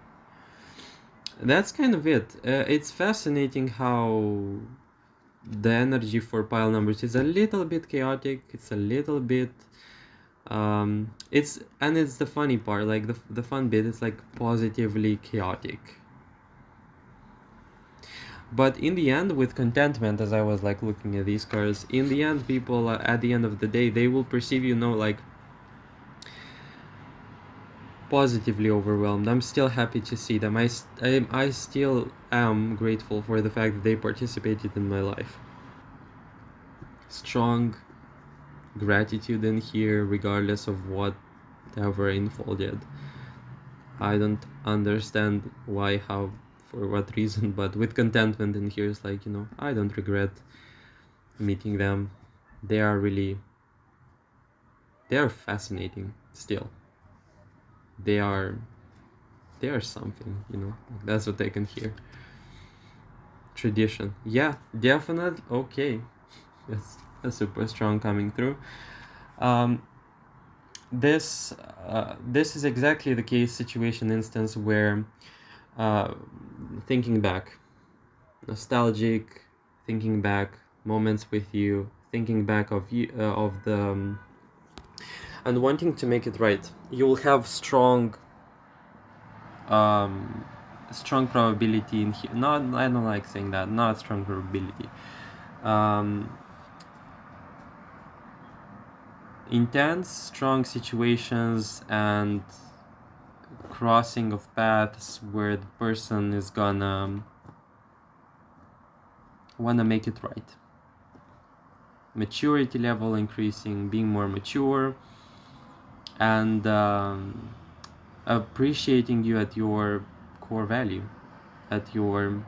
That's kind of it. It's fascinating how the energy for pile numbers is a little bit chaotic. It's a little bit it's the funny part, like the fun bit is like positively chaotic. But in the end, with contentment, as I was like looking at these cards, in the end, people at the end of the day, they will perceive you know like positively overwhelmed. I'm still happy to see them. I still am grateful for the fact that they participated in my life. Strong gratitude in here, regardless of whatever unfolded. I don't understand why, how, for what reason, but with contentment in here is like, you know, I don't regret meeting them. They are fascinating still. They are something, you know. That's what I can hear. Tradition. Yeah, definitely. Okay. That's super strong coming through. This is exactly the case situation instance where thinking back, nostalgic, thinking back moments with you, thinking back of you of the and wanting to make it right. You will have strong probability in here. Not, I don't like saying that. Not strong probability. Intense, strong situations and crossing of paths where the person is gonna wanna make it right. Maturity level increasing, being more mature, and appreciating you at your core value, at your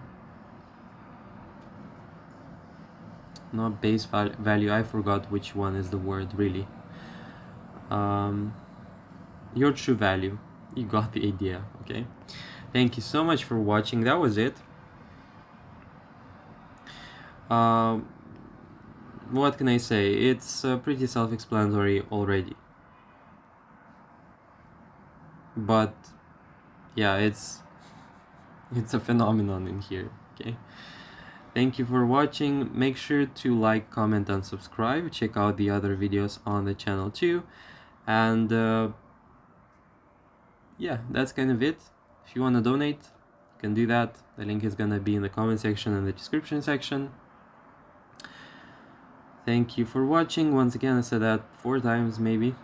not base value. I forgot which one is the word really. Your true value. You got the idea. Okay. Thank you so much for watching. That was it. What can I say? It's pretty self-explanatory already. But yeah, it's a phenomenon in here. Okay. Thank you for watching. Make sure to like, comment, and subscribe. Check out the other videos on the channel too. And yeah, that's kind of it. If you want to donate, you can do that. The link is gonna be in the comment section and the description section. Thank you for watching. Once again, I said that 4 times maybe.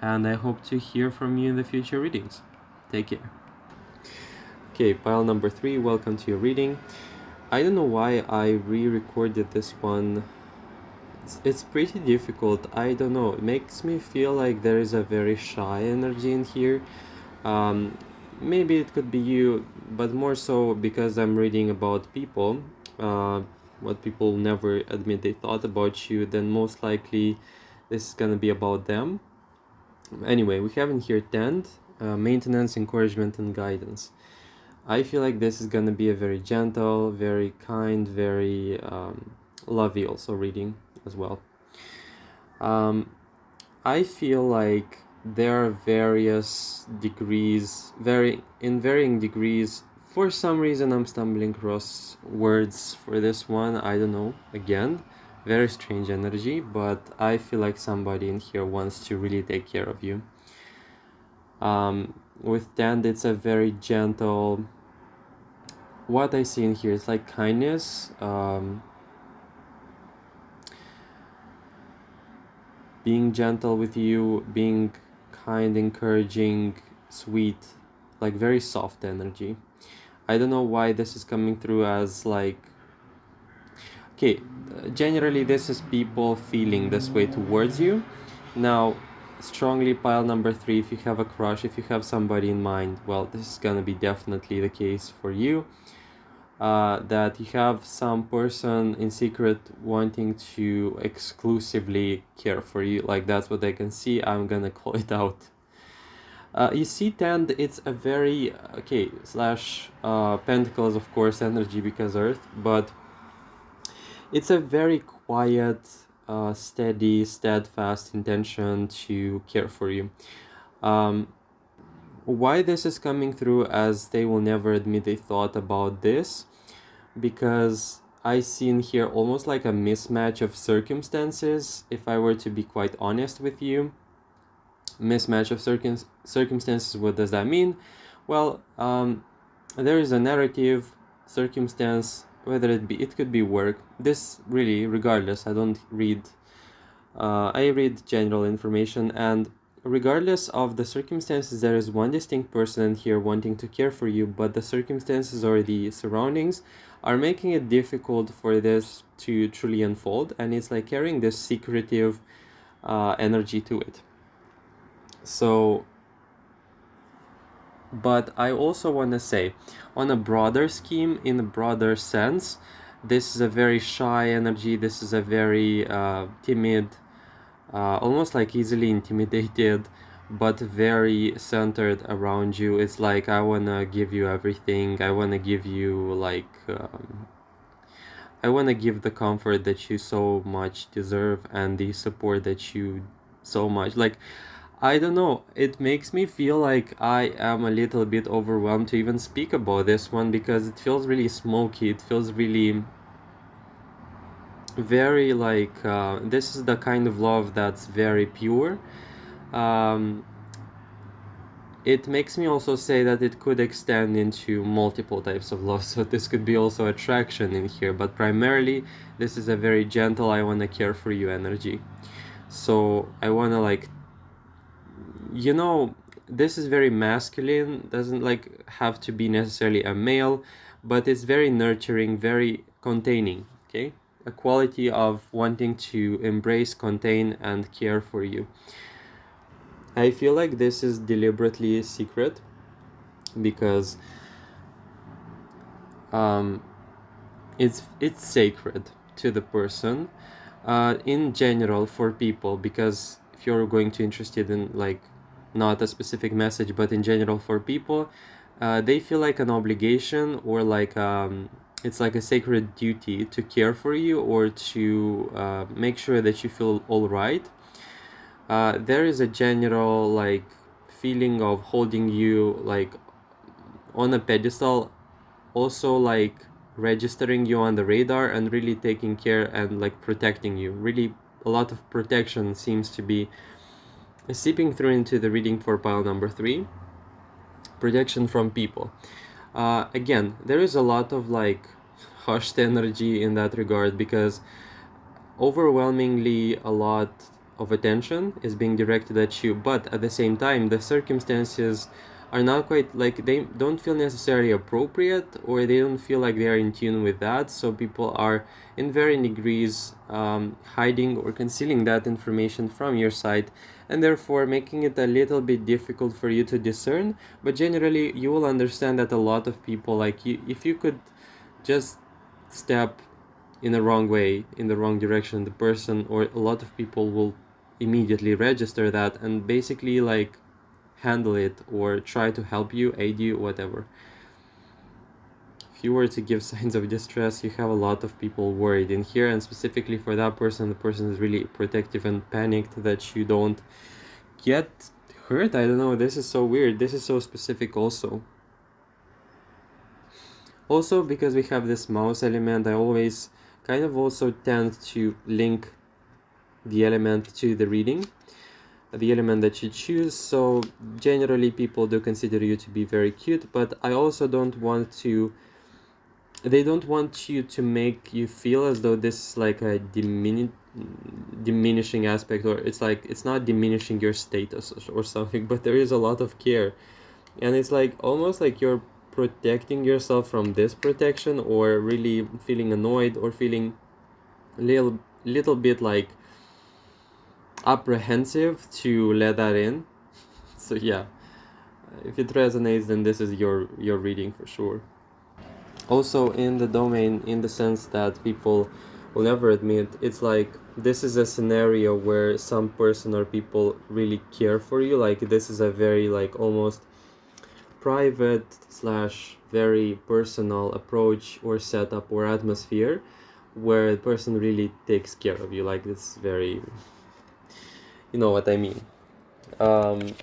And I hope to hear from you in the future readings. Take care. Okay, pile number 3, welcome to your reading. I don't know why I re-recorded this one. It's pretty difficult. I don't know. It makes me feel like there is a very shy energy in here. Maybe it could be you, but more so because I'm reading about people, what people never admit they thought about you, then most likely this is gonna be about them. Anyway, we have in here tend, maintenance, encouragement, and guidance. I feel like this is gonna be a very gentle, very kind, very lovey also reading as well. I feel like there are various degrees, in varying degrees. For some reason, I'm stumbling across words for this one. I don't know. Again, very strange energy, but I feel like somebody in here wants to really take care of you. with tend, it's a very gentle, what I see in here is like kindness, being gentle with you, being kind, encouraging, sweet, like very soft energy. I don't know why this is coming through as like, okay, generally this is people feeling this way towards you. Now, strongly pile number 3, if you have a crush, if you have somebody in mind, well, this is gonna be definitely the case for you. That you have some person in secret wanting to exclusively care for you, like that's what I can see. I'm gonna call it out. You see, tend, it's a very, okay, slash pentacles, of course, energy because earth, but it's a very quiet, steady, steadfast intention to care for you. Why this is coming through as they will never admit they thought about this, because I see in here almost like a mismatch of circumstances, if I were to be quite honest with you. Mismatch of circumstances, what does that mean? Well, there is a narrative, circumstance, whether it could be work. This really, regardless, I don't read, I read general information, and regardless of the circumstances, there is one distinct person here wanting to care for you, but the circumstances or the surroundings are making it difficult for this to truly unfold, and it's like carrying this secretive energy to it. So, but I also want to say, on a broader scheme, in a broader sense, this is a very shy energy, this is a very timid, almost like easily intimidated, but very centered around you. It's like, I want to give you everything, I want to give you like, I want to give the comfort that you so much deserve and the support that you so much like. I don't know, it makes me feel like I am a little bit overwhelmed to even speak about this one, because it feels really smoky, it feels really very like, this is the kind of love that's very pure. It makes me also say that it could extend into multiple types of love, so this could be also attraction in here, but primarily this is a very gentle, I want to care for you energy. So I want to like, you know, this is very masculine, doesn't like have to be necessarily a male, but it's very nurturing, very containing, okay? A quality of wanting to embrace, contain, and care for you. I feel like this is deliberately secret because it's sacred to the person, in general, for people, because if you're going to interested in like not a specific message, but in general for people, they feel like an obligation, or like it's like a sacred duty to care for you, or to make sure that you feel all right. There is a general like feeling of holding you like on a pedestal, also like registering you on the radar and really taking care and like protecting you. Really, a lot of protection seems to be seeping through into the reading for pile number 3. Protection from people. Again, there is a lot of like hushed energy in that regard, because overwhelmingly a lot of attention is being directed at you, but at the same time the circumstances are not quite like, they don't feel necessarily appropriate, or they don't feel like they are in tune with that, so people are in varying degrees hiding or concealing that information from your side, and therefore making it a little bit difficult for you to discern. But generally you will understand that a lot of people like you, if you could just step in the wrong way, in the wrong direction, the person or a lot of people will immediately register that and basically like handle it or try to help you, aid you, whatever. If you were to give signs of distress, you have a lot of people worried in here, and specifically for that person, the person is really protective and panicked that you don't get hurt. I don't know, this is so weird, this is so specific also. Also, because we have this mouse element, I always kind of also tend to link the element to the reading. the element that you choose. So generally people do consider you to be very cute, but I also don't want to, they don't want you to make you feel as though this is like a diminishing aspect, or it's like it's not diminishing your status or something, but there is a lot of care, and it's like almost like you're protecting yourself from this protection, or really feeling annoyed or feeling little bit like apprehensive to let that in. So yeah, if it resonates, then this is your reading for sure. Also in the domain, in the sense that people will never admit, it's like this is a scenario where some person or people really care for you. Like this is a very like almost private slash very personal approach or setup or atmosphere where the person really takes care of you. Like this very, you know what I mean. um,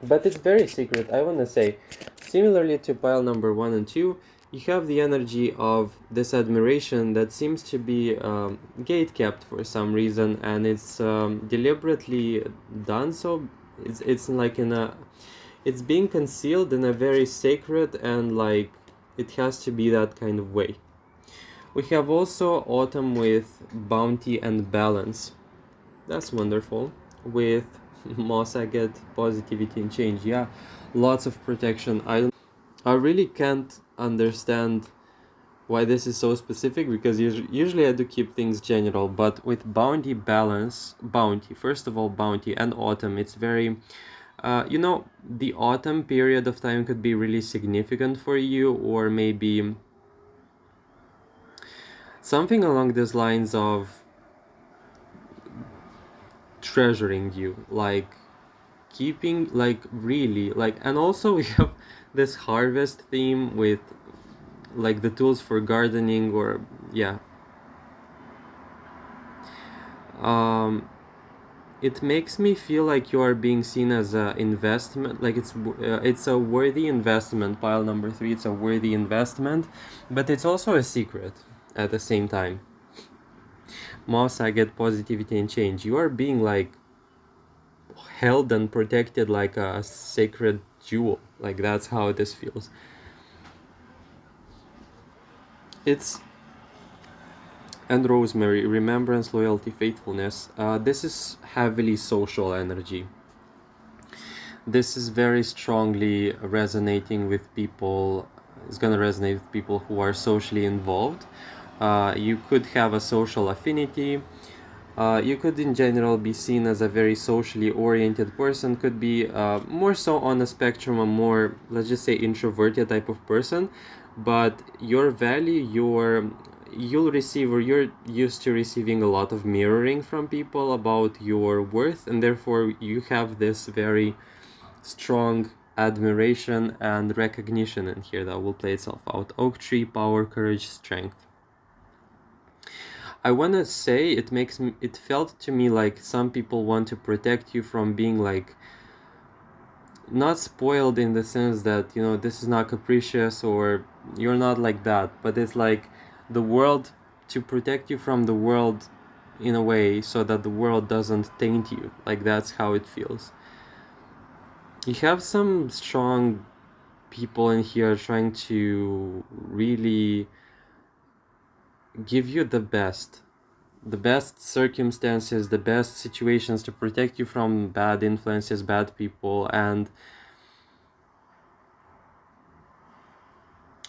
but it's very secret. I want to say, similarly to pile number 1 and 2, you have the energy of this admiration that seems to be gate kept for some reason, and it's deliberately done so. It's like in a, it's being concealed in a very sacred, and like it has to be that kind of way. We have also autumn with bounty and balance. That's wonderful. With moss agate, positivity and change. Yeah, lots of protection. I really can't understand why this is so specific, because usually I do keep things general, but with bounty, balance, bounty, first of all, bounty and autumn, it's very, you know, the autumn period of time could be really significant for you, or maybe something along these lines of treasuring you, like keeping, like really, like, and also we have this harvest theme with like the tools for gardening, or yeah, um it makes me feel like you are being seen as a investment, like it's a worthy investment. Pile number 3, it's a worthy investment, but it's also a secret at the same time. Moss, I get positivity and change. You are being like held and protected like a sacred jewel. Like that's how this feels. It's, and rosemary, remembrance, loyalty, faithfulness. This is heavily social energy. This is very strongly resonating with people. It's gonna resonate with people who are socially involved. You could have a social affinity. You could in general be seen as a very socially oriented person, could be more so on a spectrum, a more, let's just say, introverted type of person, but your value, you'll receive, or you're used to receiving a lot of mirroring from people about your worth, and therefore you have this very strong admiration and recognition in here that will play itself out. Oak tree, power, courage, strength. I want to say it makes me, it felt to me like some people want to protect you from being like not spoiled, in the sense that, you know, this is not capricious or you're not like that, but it's like the world, to protect you from the world in a way, so that the world doesn't taint you. Like that's how it feels. You have some strong people in here trying to really give you the best circumstances, the best situations to protect you from bad influences, bad people, and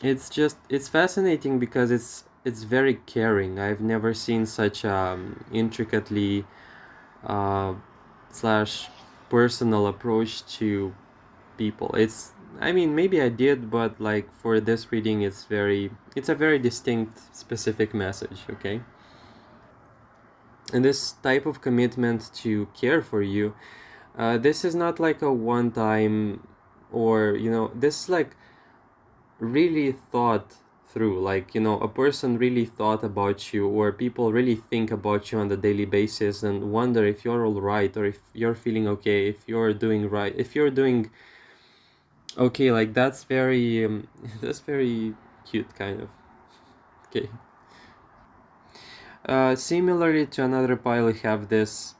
it's fascinating because it's very caring. I've never seen such intricately uh, slash personal approach to people. It's, I mean, maybe I did, but like for this reading, it's a very distinct, specific message, okay? And this type of commitment to care for you, this is not like a one time, or, you know, this is like really thought through. Like, you know, a person really thought about you, or people really think about you on the daily basis and wonder if you're all right, or if you're feeling okay, if you're doing right, if you're doing okay. Like that's very that's very cute, kind of. Okay. Similarly to another pile, we have this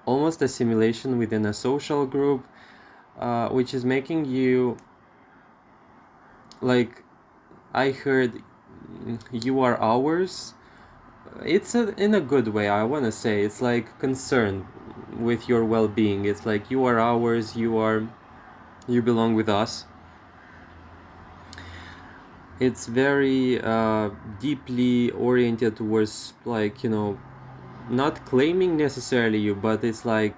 almost assimilation within a social group, which is making you like, I heard, you are ours. It's in a good way, I want to say. It's like concern with your well-being. It's like, you are ours, you belong with us. It's very deeply oriented towards, like, not claiming necessarily you, but it's like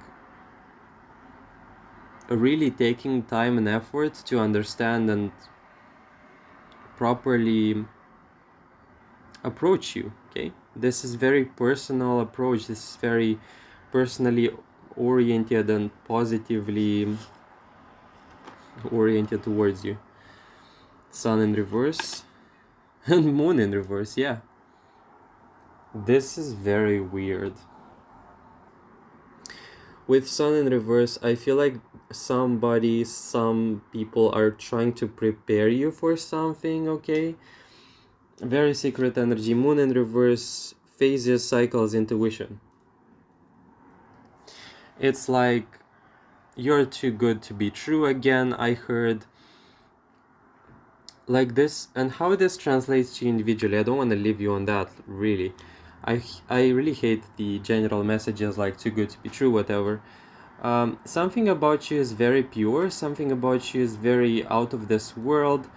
really taking time and effort to understand and properly approach you. Okay, this is very personal approach. This is very personally oriented and positively oriented towards you. Sun in reverse and moon in reverse. Yeah, this is very weird. With sun in reverse, I feel like some people are trying to prepare you for something. Okay, very secret energy. Moon in reverse, phases, cycles, intuition. It's like, you're too good to be true again, I heard. Like this, and how this translates to you individually, I don't want to leave you on that, really. I really hate the general messages like too good to be true, whatever. Something about you is very pure, something about you is very out of this world,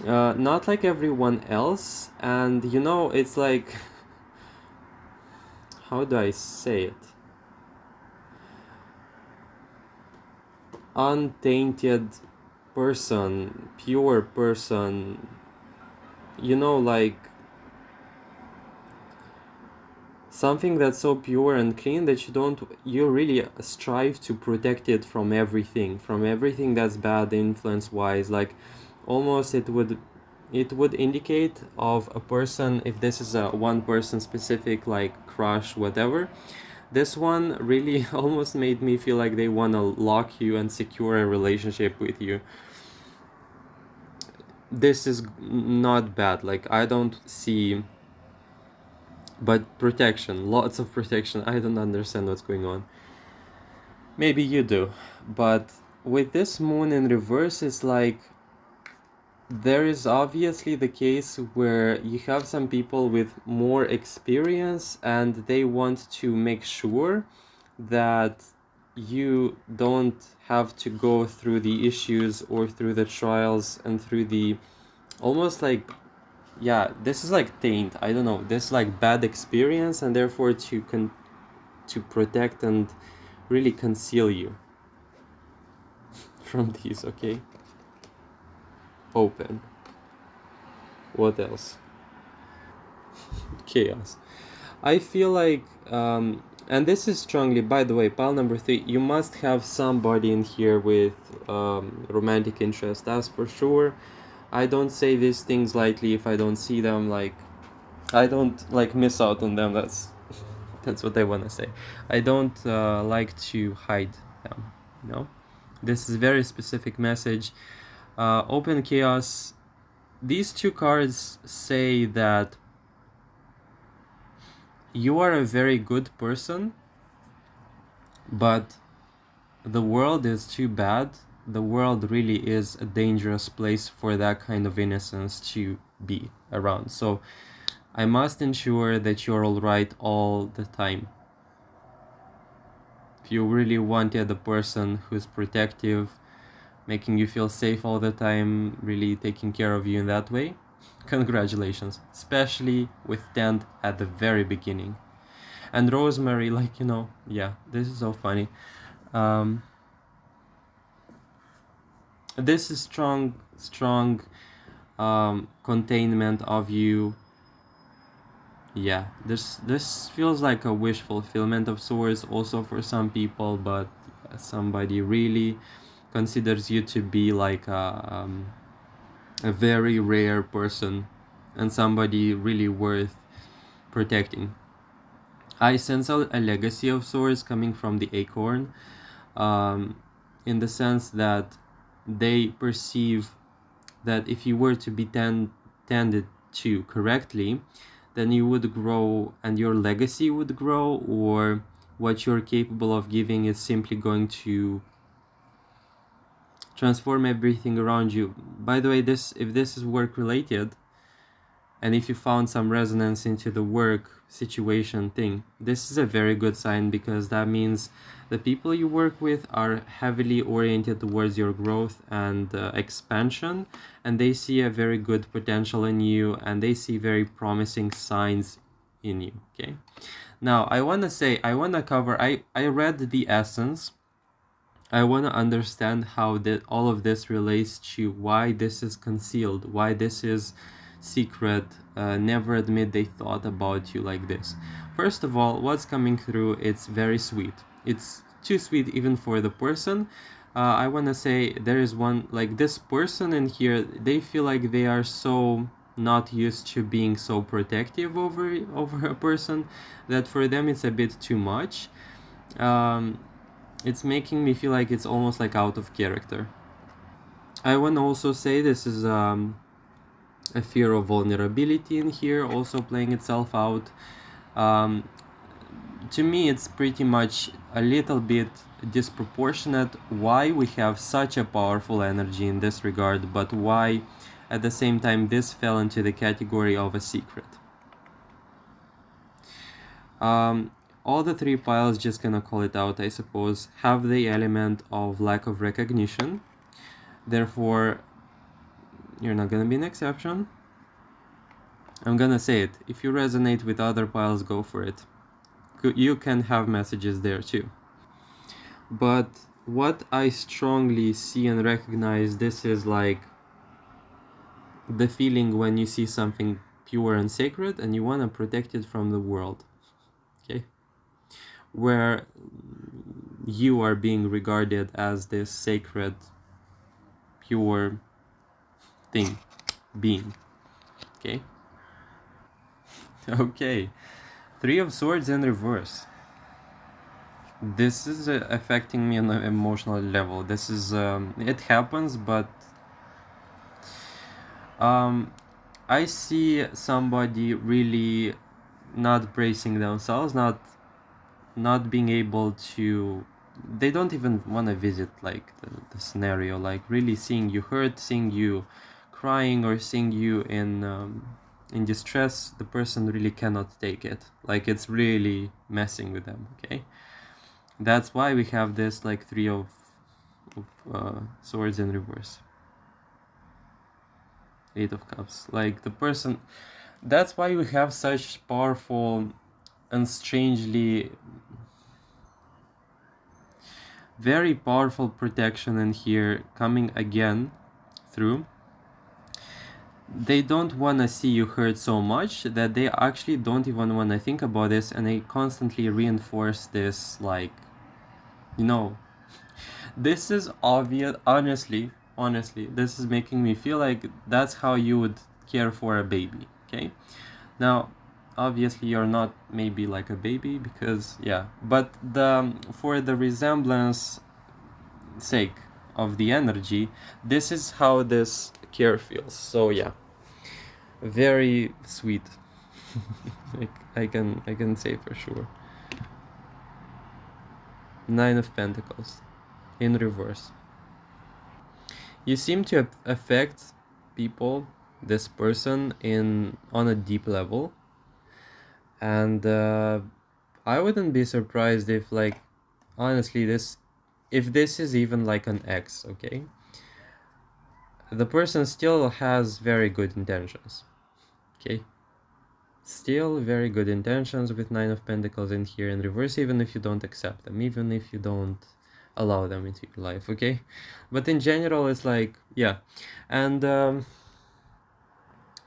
not like everyone else. And it's like, how do I say it? Untainted person, pure person, like something that's so pure and clean that you really strive to protect it from everything that's bad influence wise. Like, almost it would indicate of a person, if this is a one person specific, like crush, whatever. This one really almost made me feel like they want to lock you and secure a relationship with you. This is not bad, like I don't see, but protection, lots of protection. I don't understand what's going on. Maybe you do, but with this moon in reverse, it's like there is obviously the case where you have some people with more experience and they want to make sure that you don't have to go through the issues or through the trials and through the almost like, yeah, this is like taint, I don't know, this like bad experience, and therefore to protect and really conceal you from these. Okay, open. What else? Chaos. I feel like, and this is strongly, by the way, pile number 3, you must have somebody in here with romantic interest, that's for sure. I don't say these things lightly. If I don't see them, like, I don't like miss out on them. That's what I want to say. I don't like to hide them, this is a very specific message. Open chaos. These two cards say that you are a very good person, but the world is too bad. The world really is a dangerous place for that kind of innocence to be around. So I must ensure that you're all right all the time. If you really wanted a person who's protective, making you feel safe all the time, really taking care of you in that way, congratulations, especially with 10 at the very beginning. And Rosemary, like, yeah, this is so funny. This is strong containment of you. Yeah, this feels like a wish fulfillment of sorts also for some people, but somebody really considers you to be like a very rare person and somebody really worth protecting. I sense a legacy of sorts coming from the acorn, um, in the sense that they perceive that if you were to be tended to correctly, then you would grow and your legacy would grow, or what you're capable of giving is simply going to transform everything around you. By the way, if this is work related, and if you found some resonance into the work situation thing, this is a very good sign, because that means the people you work with are heavily oriented towards your growth and expansion, and they see a very good potential in you, and they see very promising signs in you. Okay, now I want to cover, I read the essence. I want to understand how that all of this relates to why this is concealed, why this is secret. Never admit they thought about you like this. First of all, what's coming through, it's very sweet. It's too sweet even for the person. I want to say there is one, like this person in here, they feel like they are so not used to being so protective over a person, that for them it's a bit too much. Um, it's making me feel like it's almost like out of character. I want to also say this is a fear of vulnerability in here also playing itself out. Um, to me, it's pretty much a little bit disproportionate why we have such a powerful energy in this regard, but why at the same time this fell into the category of a secret. Um, all the three piles, just gonna call it out, I suppose, have the element of lack of recognition. Therefore, you're not gonna be an exception. I'm gonna say it. If you resonate with other piles, go for it. You can have messages there too. But what I strongly see and recognize, this is like the feeling when you see something pure and sacred and you want to protect it from the world. Okay? Where you are being regarded as this sacred, pure thing, being. Okay? Okay. Three of Swords in reverse. This is affecting me on an emotional level. This is it happens, but I see somebody really not bracing themselves, not being able to. They don't even want to visit like the scenario, like really seeing you hurt, seeing you crying, or seeing you in distress. The person really cannot take it. Like it's really messing with them. Okay. That's why we have this like three of swords in reverse. Eight of cups. Like the person. That's why we have such powerful and strangely very powerful protection in here coming again through. They don't want to see you hurt so much that they actually don't even want to think about this, and they constantly reinforce this, like, you know, this is obvious. Honestly, this is making me feel like that's how you would care for a baby. Okay, now obviously you're not maybe like a baby, because yeah, but the for the resemblance sake of the energy, this is how this care feels. So yeah, very sweet. like I can say for sure. Nine of Pentacles in reverse. You seem to affect people, this person, in on a deep level, and I wouldn't be surprised if, like, honestly, if this is even like an ex, okay, the person still has very good intentions. Okay, still very good intentions with Nine of Pentacles in here in reverse, even if you don't accept them, even if you don't allow them into your life. Okay, but in general, it's like, yeah, and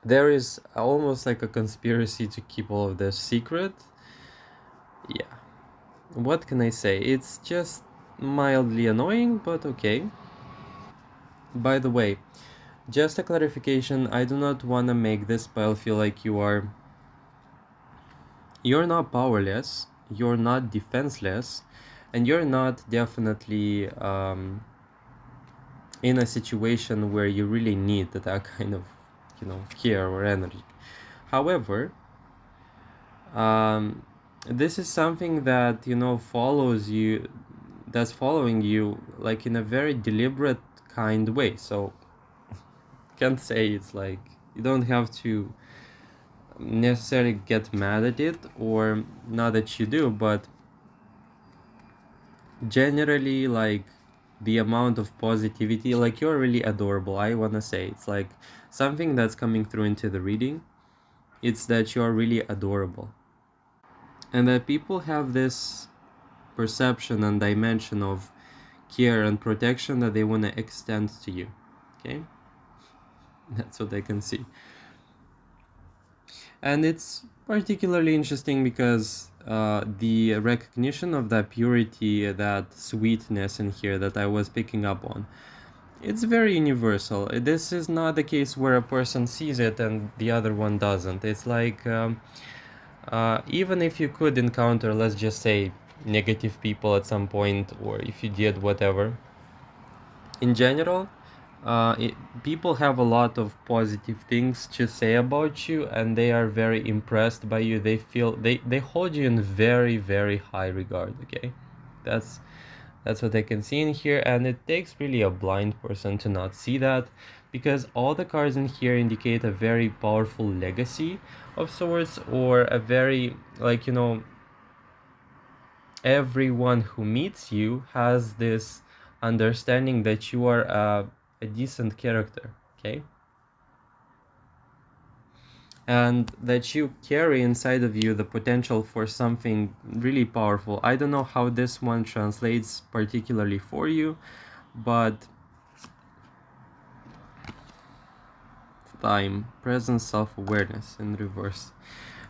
there is almost like a conspiracy to keep all of this secret. Yeah, what can I say? It's just mildly annoying, but okay. By the way, just a clarification, I do not want to make this pile feel like you're not powerless, you're not defenseless, and you're not definitely in a situation where you really need that kind of, care or energy. However, this is something that, follows you, that's following you like in a very deliberate kind way. So can't say it's like you don't have to necessarily get mad at it, or not that you do, but generally, like, the amount of positivity, like, you're really adorable. I want to say it's like something that's coming through into the reading. It's that you're really adorable, and that people have this perception and dimension of care and protection that they want to extend to you. Okay, that's what I can see. And it's particularly interesting because the recognition of that purity, that sweetness in here that I was picking up on, it's very universal. This is not the case where a person sees it and the other one doesn't. It's like, even if you could encounter, let's just say, negative people at some point, or if you did whatever, in general, people have a lot of positive things to say about you, and they are very impressed by you. They feel they hold you in very, very high regard. Okay, that's that's what I can see in here, and it takes really a blind person to not see that, because all the cards in here indicate a very powerful legacy of sorts, or a very, like, everyone who meets you has this understanding that you are a decent character, okay? And that you carry inside of you the potential for something really powerful. I don't know how this one translates particularly for you, but time, presence, self-awareness in reverse.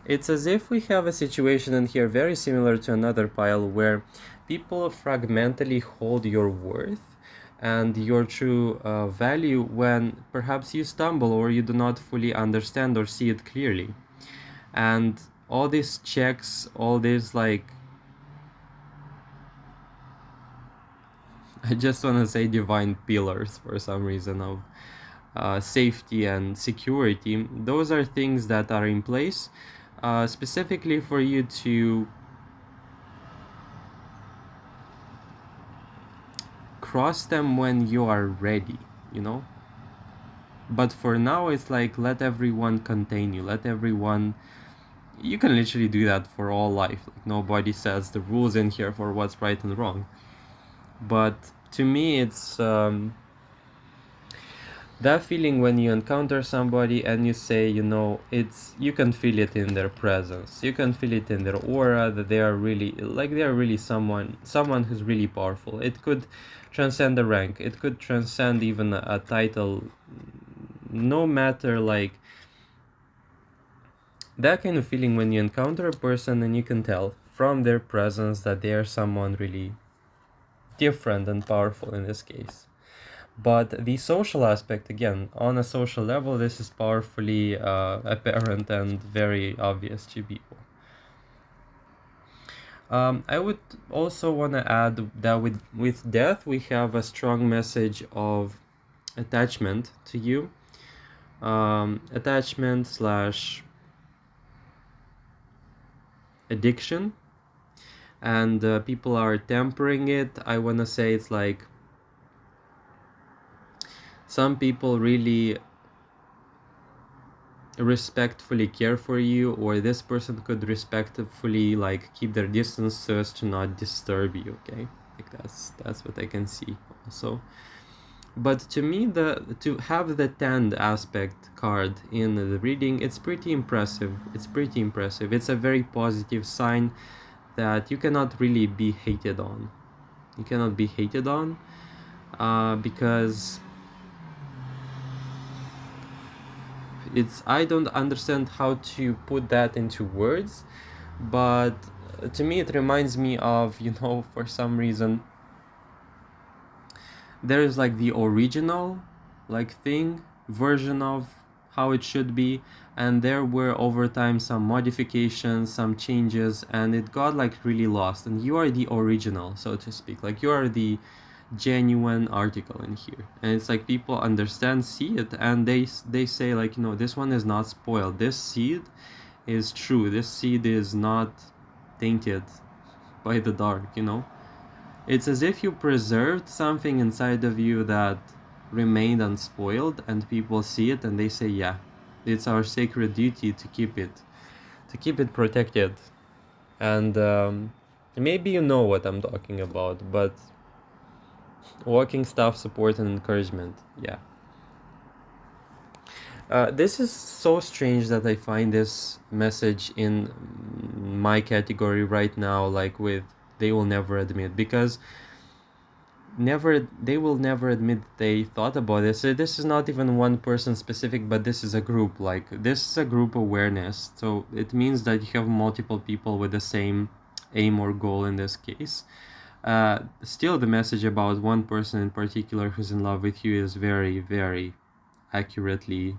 It's as if we have a situation in here very similar to another pile where people fragmentally hold your worth and your true value when perhaps you stumble or you do not fully understand or see it clearly. And all these checks, all these, like, I just want to say divine pillars for some reason of safety and security, those are things that are in place specifically for you to cross them when you are ready, you know? But for now, it's like, let everyone contain you. Let everyone. You can literally do that for all life. Like, nobody says the rules in here for what's right and wrong. But to me, it's that feeling when you encounter somebody and you say, it's, you can feel it in their presence. You can feel it in their aura that they are really, like, they are really someone who's really powerful. It could transcend the rank. It could transcend even a title. No matter, like, that kind of feeling when you encounter a person and you can tell from their presence that they are someone really different and powerful in this case. But the social aspect, again, on a social level, this is powerfully apparent and very obvious to people. I would also want to add that with death, we have a strong message of attachment to you. Attachment slash addiction. And people are tempering it. I want to say it's like some people really respectfully care for you, or this person could respectfully, like, keep their distance so as to not disturb you. Okay, like, that's what I can see also. But to me, to have the tend aspect card in the reading, it's pretty impressive. It's a very positive sign that you cannot really be hated on. Because I don't understand how to put that into words, but to me it reminds me of, for some reason, there is like the original, like, thing, version of how it should be, and there were over time some modifications, some changes, and it got, like, really lost, and you are the original, so to speak. Like, you are the genuine article in here, and it's like people understand, see it, and they say, like, this one is not spoiled. This seed is true. This seed is not tainted by the dark, you know? It's as if you preserved something inside of you that remained unspoiled, and people see it and they say, yeah, it's our sacred duty to keep it protected. And maybe you know what I'm talking about, but walking staff support and encouragement, yeah. This is so strange that I find this message in my category right now, like with they will never admit, because they will never admit they thought about this. So this is not even one person specific, but this is a group. Like, this is a group awareness, so it means that you have multiple people with the same aim or goal in this case. Still, the message about one person in particular who's in love with you is very, very accurately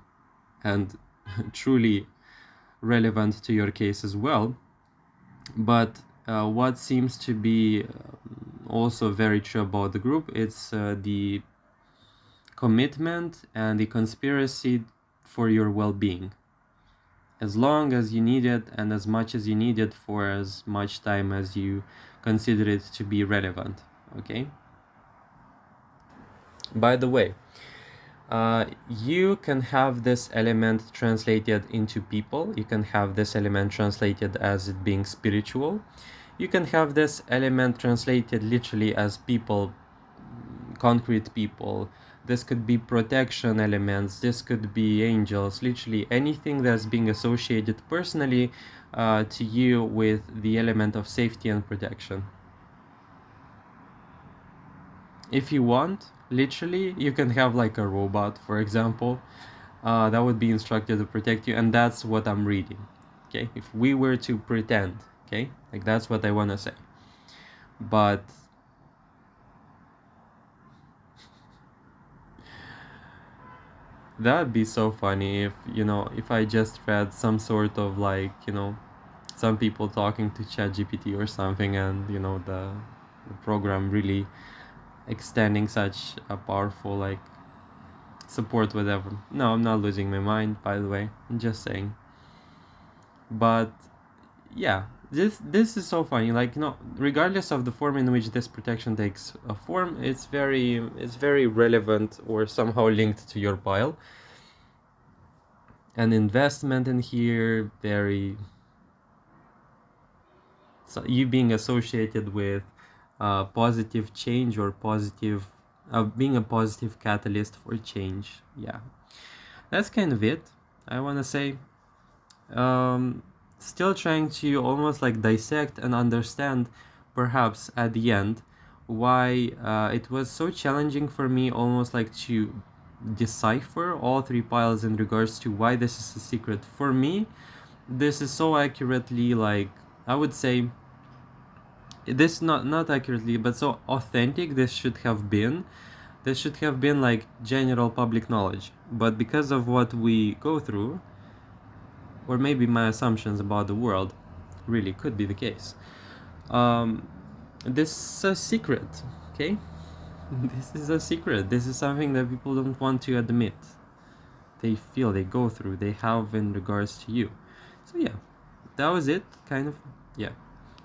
and truly relevant to your case as well. But what seems to be also very true about the group, it's the commitment and the conspiracy for your well-being. As long as you need it and as much as you need it for as much time as you consider it to be relevant, okay? By the way, you can have this element translated into people. You can have this element translated as it being spiritual. You can have this element translated literally as people, concrete people. This could be protection elements. This could be angels. Literally anything that's being associated personally to you with the element of safety and protection. If you want, literally, you can have like a robot, for example, that would be instructed to protect you, and that's what I'm reading. Okay, if we were to pretend, okay, like that's what I want to say. But that'd be so funny if, you know, if I just read some sort of like, you know, some people talking to ChatGPT or something, and you know, the program really extending such a powerful like support, whatever. No, I'm not losing my mind, by the way, I'm just saying. But yeah, this is so funny, like, you know, regardless of the form in which this protection takes a form, it's very relevant or somehow linked to your pile. An investment in here, very, so you being associated with positive change or positive being a positive catalyst for change. Yeah, that's kind of it, I want to say. Still trying to almost like dissect and understand, perhaps at the end, why it was so challenging for me almost like to decipher all three piles in regards to why this is a secret. For me, this is so accurately, like, I would say, this not accurately, but so authentic this should have been like general public knowledge. But because of what we go through, or maybe my assumptions about the world, really could be the case. This is a secret, okay? This is a secret. This is something that people don't want to admit. They feel, they go through, they have in regards to you. So yeah, that was it, kind of. Yeah.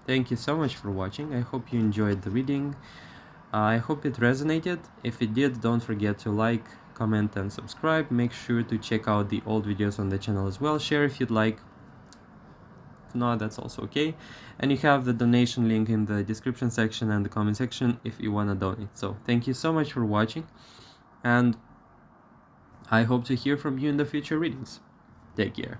Thank you so much for watching. I hope you enjoyed the reading. I hope it resonated. If it did, don't forget to like, comment, and subscribe. Make sure to check out the old videos on the channel as well. Share if you'd like. If not, that's also okay. And you have the donation link in the description section and the comment section if you want to donate. So thank you so much for watching, and I hope to hear from you in the future readings. Take care.